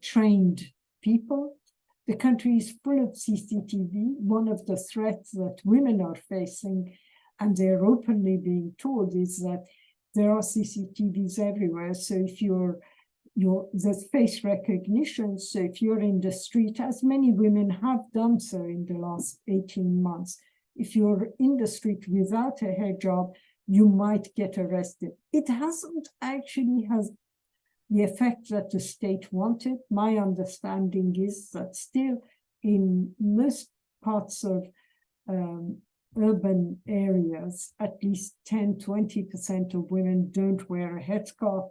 trained people. The country is full of CCTV. One of the threats that women are facing, and they're openly being told, is that there are CCTVs everywhere. So if there's face recognition. So if you're in the street, as many women have done so in the last 18 months, if you're in the street without a hijab, you might get arrested. It hasn't actually has the effect that the state wanted. My understanding is that still in most parts of urban areas, at least 10-20% of women don't wear a headscarf.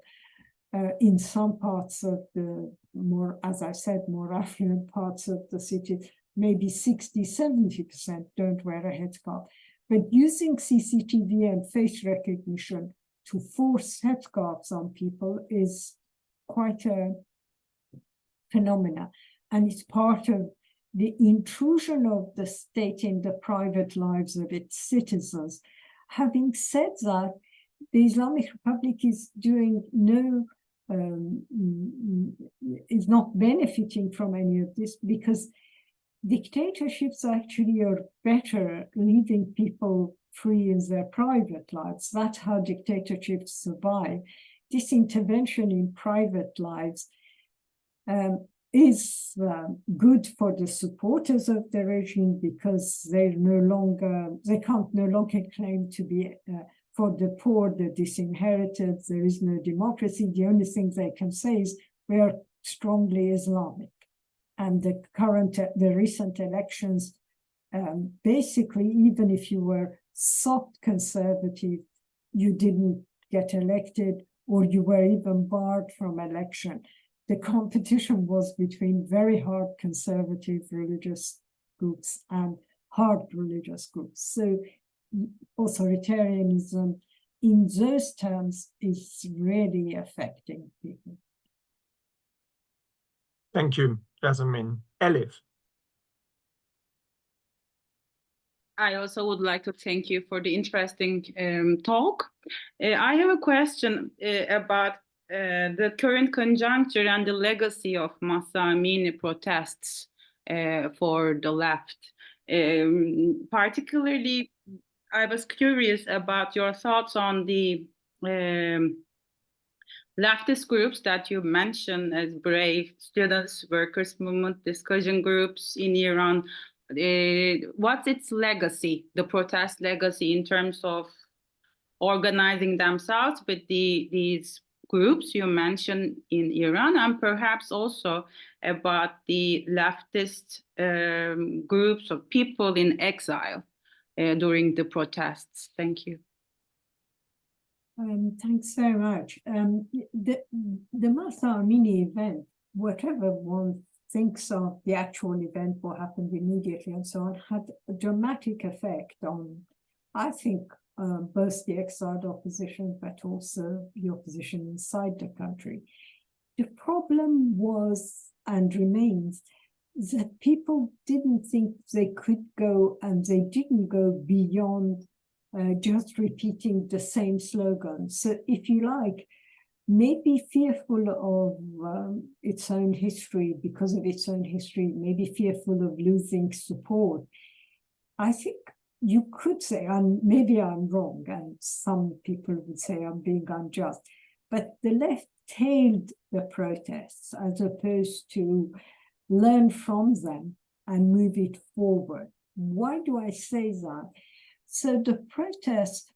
In some parts of the more, as I said, more affluent parts of the city, maybe 60-70% don't wear a headscarf. But using CCTV and face recognition to force headscarves on people is quite a phenomena. And it's part of the intrusion of the state in the private lives of its citizens. Having said that, the Islamic Republic is doing is not benefiting from any of this, because dictatorships actually are better leaving people free in their private lives. That's how dictatorships survive. This intervention in private lives is good for the supporters of the regime, because they can't no longer claim to be for the poor, the disinherited. There is no democracy. The only thing they can say is we are strongly Islamic. And the recent elections, basically, even if you were soft conservative, you didn't get elected, or you were even barred from election. The competition was between very hard conservative religious groups and hard religious groups. So authoritarianism in those terms is really affecting people. Thank you, Yassamine. Elif. I also would like to thank you for the interesting talk. I have a question about the current conjuncture and the legacy of Mahsa Amini protests for the left. Particularly, I was curious about your thoughts on the leftist groups that you mentioned as Brave, students, workers' movement, discussion groups in Iran. What's its legacy, the protest legacy, in terms of organizing themselves with these groups you mentioned in Iran, and perhaps also about the leftist groups of people in exile during the protests? Thank you. Thanks very much. The Mahsa Amini event, whatever one thinks of the actual event, what happened immediately and so on, had a dramatic effect on, I think, both the exiled opposition, but also the opposition inside the country. The problem was and remains that people didn't think they could go, and they didn't go beyond just repeating the same slogan. So if you like, maybe fearful of its own history, because of its own history, maybe fearful of losing support, I think you could say, and maybe I'm wrong, and some people would say I'm being unjust, but the left tailed the protests as opposed to learn from them and move it forward. Why do I say that? So the protests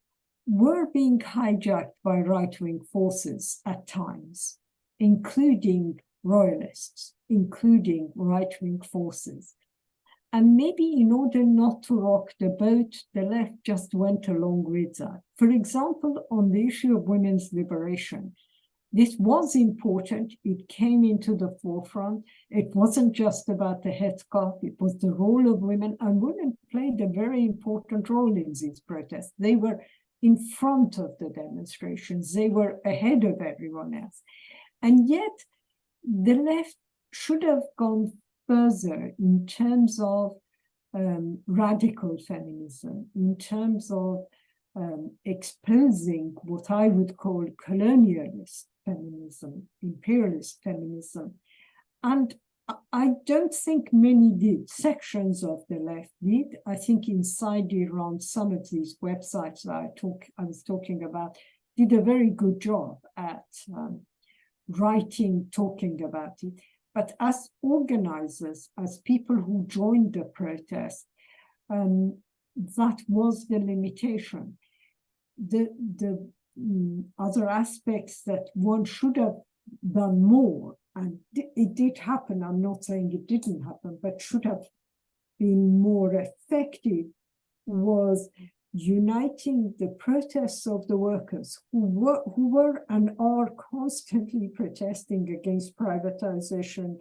were being hijacked by right-wing forces at times, including royalists, including right-wing forces. And maybe in order not to rock the boat, the left just went along with that. For example, on the issue of women's liberation, this was important. It came into the forefront. It wasn't just about the headscarf. It was the role of women, and women played a very important role in these protests. They were in front of the demonstrations. They were ahead of everyone else. And yet, the left should have gone further in terms of radical feminism, in terms of exposing what I would call colonialist feminism, imperialist feminism. And I don't think many did. Sections of the left did. I think inside Iran, some of these websites that I was talking about did a very good job at writing, talking about it. But as organizers, as people who joined the protest, that was the limitation. The other aspects that one should have done more, and it did happen, I'm not saying it didn't happen, but should have been more effective, was uniting the protests of the workers who were and are constantly protesting against privatization,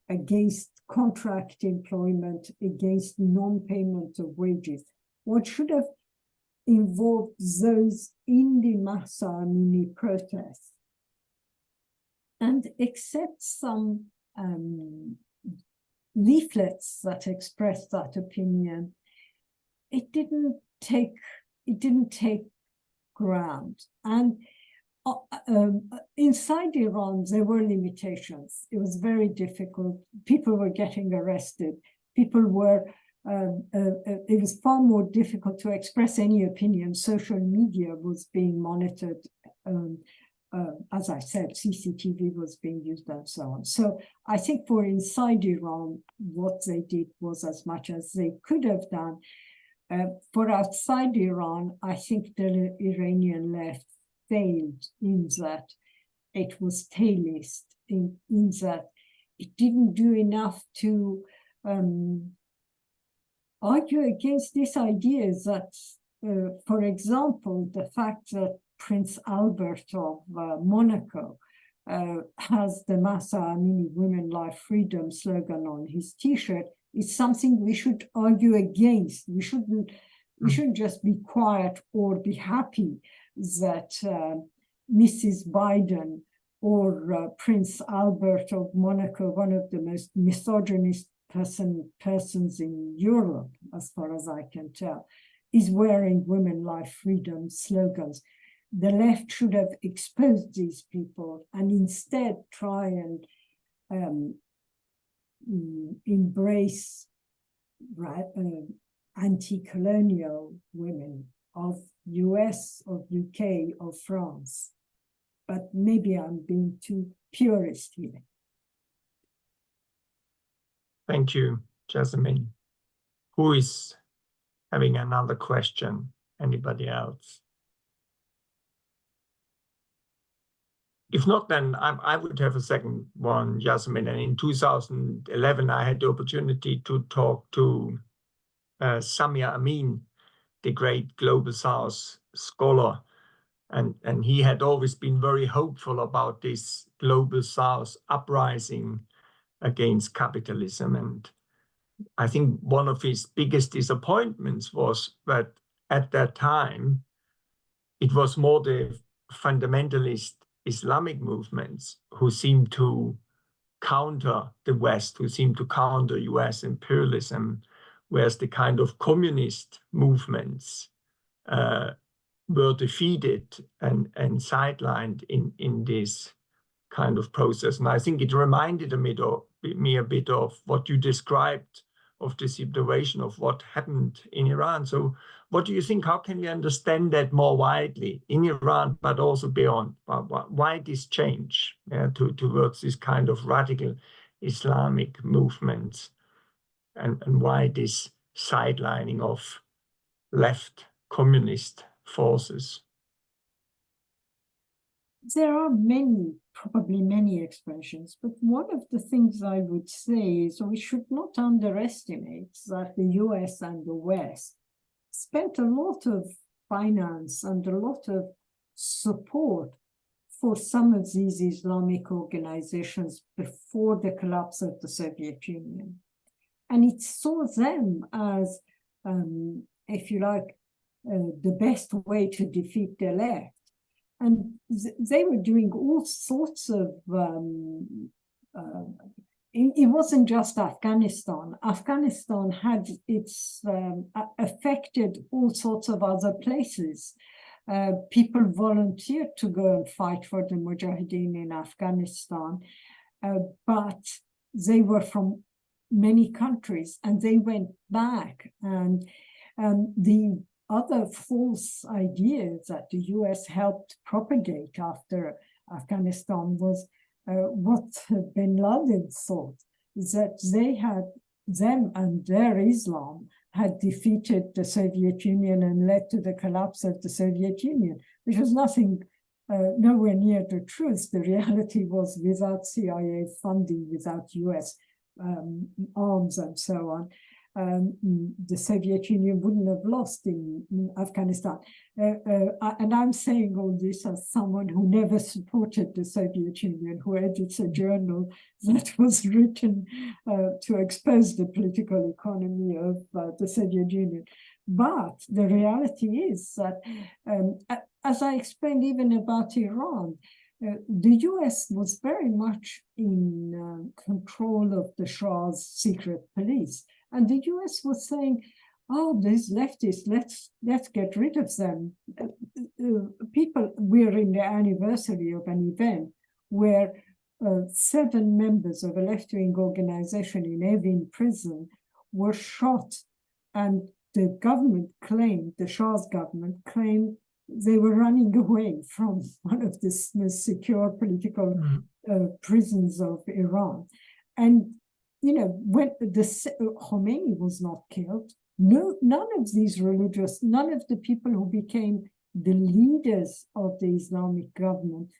against contract employment, against non-payment of wages. What should have involved those in the Mahsa Amini protests, and except some leaflets that expressed that opinion, it didn't take ground. And inside Iran, there were limitations. It was very difficult. People were getting arrested. People were, it was far more difficult to express any opinion. Social media was being monitored. As I said, CCTV was being used and so on. So I think for inside Iran, what they did was as much as they could have done. For outside Iran, I think the Iranian left failed in that it was tailist, in that it didn't do enough to argue against this idea that, for example, the fact that Prince Albert of Monaco has the Mahsa Amini Women Life Freedom slogan on his T-shirt is something we should argue against. We shouldn't just be quiet or be happy that Mrs. Biden or Prince Albert of Monaco, one of the most misogynist persons in Europe, as far as I can tell, is wearing Women Life Freedom slogans. The left should have exposed these people and instead try and embrace anti-colonial women of US, of UK, of France. But maybe I'm being too purist here. Thank you, Yassamine. Who is having another question? Anybody else? If not, then I would have a second one, Yassamine. And in 2011, I had the opportunity to talk to Samir Amin, the great Global South scholar. And he had always been very hopeful about this Global South uprising against capitalism. And I think one of his biggest disappointments was that at that time, it was more the fundamentalist Islamic movements who seemed to counter the West, who seemed to counter US imperialism, whereas the kind of communist movements were defeated and sidelined in this kind of process. And I think it reminded me a bit of what you described of the situation of what happened in Iran. So what do you think? How can we understand that more widely in Iran, but also beyond? Why this change towards this kind of radical Islamic movements, and why this sidelining of left communist forces? There are probably many expressions, but one of the things I would say is we should not underestimate that the US and the West spent a lot of finance and a lot of support for some of these Islamic organizations before the collapse of the Soviet Union. And it saw them as, if you like, the best way to defeat the left. And they were doing all sorts of, it wasn't just Afghanistan. Afghanistan had affected all sorts of other places. People volunteered to go and fight for the Mujahideen in Afghanistan, but they were from many countries and they went back. And the other false ideas that the US helped propagate after Afghanistan was what bin Laden thought, that them and their Islam had defeated the Soviet Union and led to the collapse of the Soviet Union, which was nowhere near the truth. The reality was, without CIA funding, without US arms and so on, the Soviet Union wouldn't have lost in Afghanistan. And I'm saying all this as someone who never supported the Soviet Union, who edits a journal that was written to expose the political economy of the Soviet Union. But the reality is that, as I explained even about Iran, the US was very much in control of the Shah's secret police. And the US was saying, oh, these leftists, let's get rid of them. We're in the anniversary of an event where 7 members of a left-wing organization in Evin prison were shot, and the government claimed, the Shah's government claimed, they were running away from one of the most secure political prisons of Iran. And, you know, when Khomeini was not killed, none of these religious, none of the people who became the leaders of the Islamic government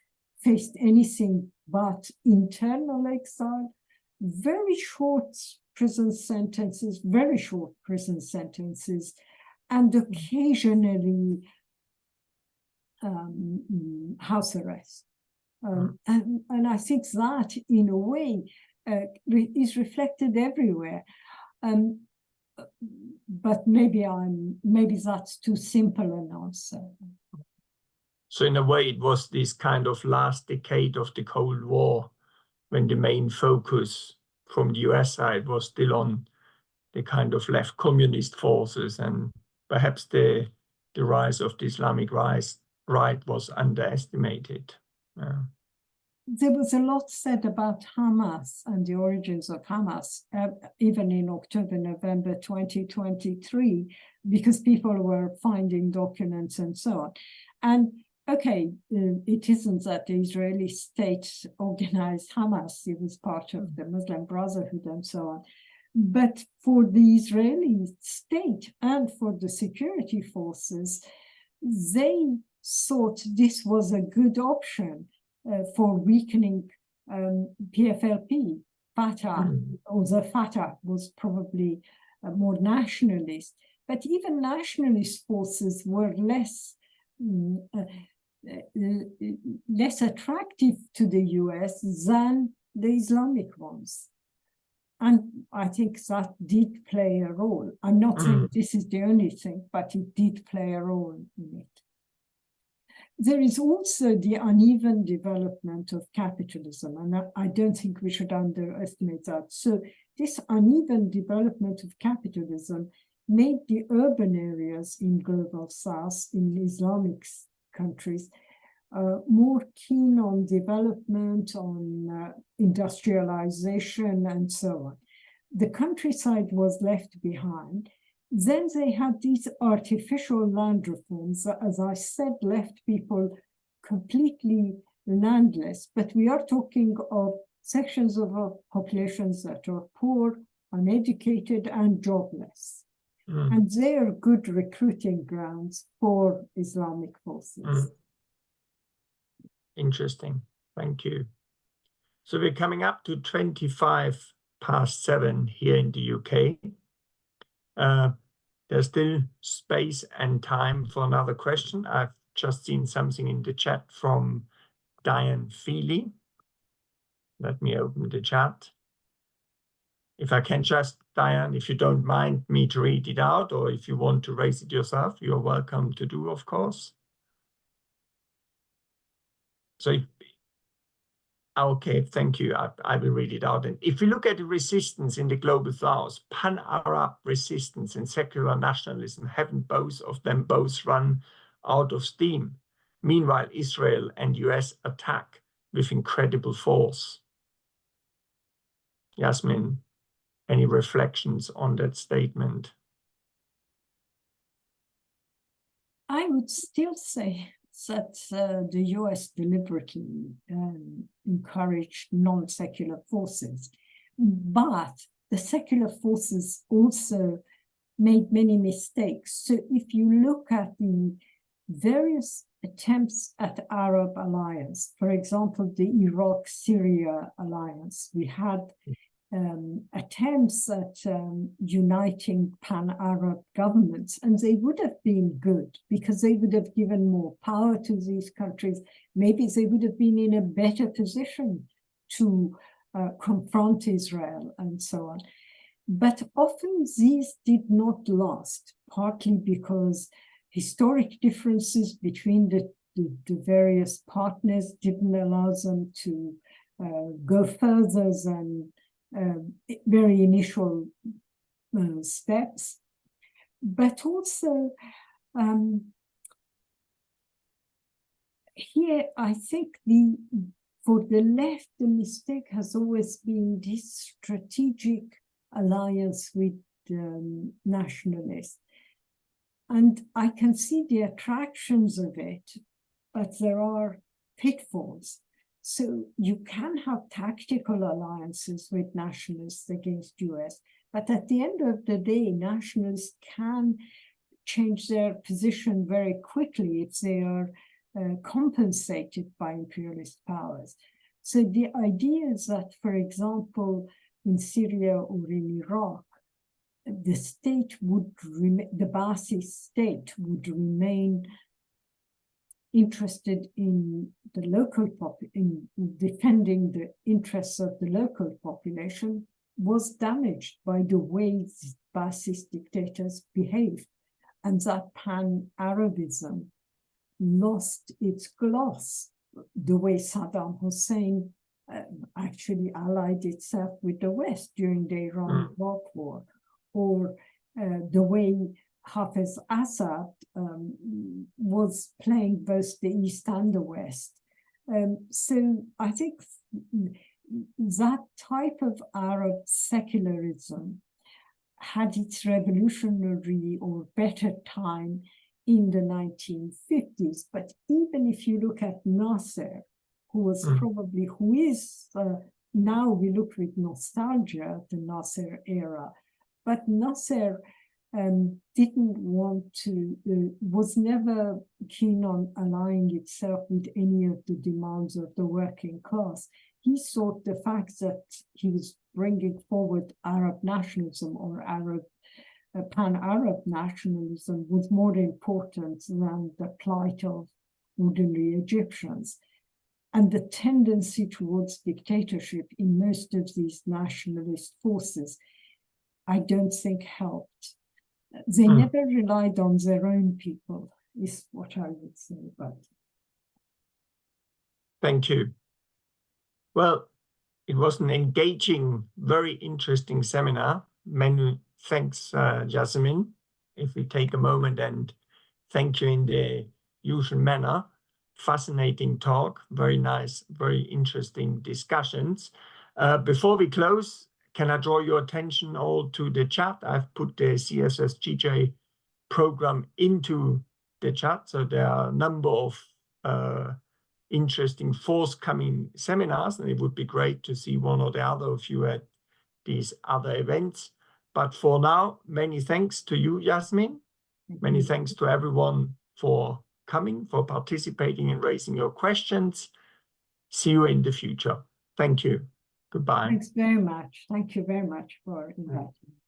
faced anything but internal exile, very short prison sentences, and occasionally house arrest. And I think that, in a way, is reflected everywhere. But maybe that's too simple an answer. So in a way, it was this kind of last decade of the Cold War when the main focus from the US side was still on the kind of left communist forces, and perhaps the rise of the Islamic right was underestimated. There was a lot said about Hamas and the origins of Hamas, even in October, November 2023, because people were finding documents and so on. And okay, it isn't that the Israeli state organized Hamas, it was part of the Muslim Brotherhood and so on. But for the Israeli state and for the security forces, they thought this was a good option for weakening PFLP. Fatah, although Fatah was probably more nationalist, but even nationalist forces were less attractive to the US than the Islamic ones. And I think that did play a role. I'm not saying this is the only thing, but it did play a role in it. There is also the uneven development of capitalism, and I don't think we should underestimate that. So this uneven development of capitalism made the urban areas in Global South, in Islamic countries, more keen on development, on industrialization, and so on. The countryside was left behind. Then they had these artificial land reforms, as I said, left people completely landless. But we are talking of sections of our populations that are poor, uneducated, and jobless. And they are good recruiting grounds for Islamic forces. Interesting. Thank you. So we're coming up to 7:25 here in the UK. There's still space and time for another question. I've just seen something in the chat from Diane Feely. Let me open the chat. If I can just, Diane, if you don't mind me to read it out, or if you want to raise it yourself, you're welcome to do, of course. So, okay, thank you. I will read it out. And if we look at the resistance in the Global South, pan-Arab resistance and secular nationalism, haven't both of them run out of steam? Meanwhile, Israel and US attack with incredible force. Yasmin, any reflections on that statement? I would still say that the US deliberately encouraged non-secular forces, but the secular forces also made many mistakes. So if you look at the various attempts at Arab alliance, for example, the Iraq-Syria alliance, we had attempts at uniting pan-Arab governments, and they would have been good because they would have given more power to these countries. Maybe they would have been in a better position to confront Israel and so on. But often these did not last, partly because historic differences between the various partners didn't allow them to go further than very initial steps. But also, here I think for the left, the mistake has always been this strategic alliance with nationalists. And I can see the attractions of it, but there are pitfalls. So you can have tactical alliances with nationalists against US, but at the end of the day, nationalists can change their position very quickly if they are compensated by imperialist powers. So the idea is that, for example, in Syria or in Iraq, the state would the Ba'athist state would remain interested in the local in defending the interests of the local population was damaged by the way Ba'athist dictators behaved, and that pan-Arabism lost its gloss, the way Saddam Hussein actually allied itself with the West during the Iran-Iraq War, or the way Hafez Assad was playing both the East and the West. So I think that type of Arab secularism had its revolutionary or better time in the 1950s. But even if you look at Nasser, who was probably, who is, now we look with nostalgia at the Nasser era, but Nasser didn't want to, was never keen on allying itself with any of the demands of the working class. He thought the fact that he was bringing forward Arab nationalism or pan-Arab nationalism was more important than the plight of ordinary Egyptians. And the tendency towards dictatorship in most of these nationalist forces, I don't think helped. They never relied on their own people, is what I would say about it. Thank you. Well, it was an engaging, very interesting seminar. Many thanks, Yassamine. If we take a moment and thank you in the usual manner. Fascinating talk, very nice, very interesting discussions. Before we close, can I draw your attention all to the chat? I've put the CSSGJ program into the chat, so there are a number of interesting forthcoming seminars, and it would be great to see one or the other of you at these other events. But for now, many thanks to you, Yassamine. Many thanks to everyone for coming, for participating and raising your questions. See you in the future. Thank you. Goodbye. Thanks very much. Thank you very much for inviting me.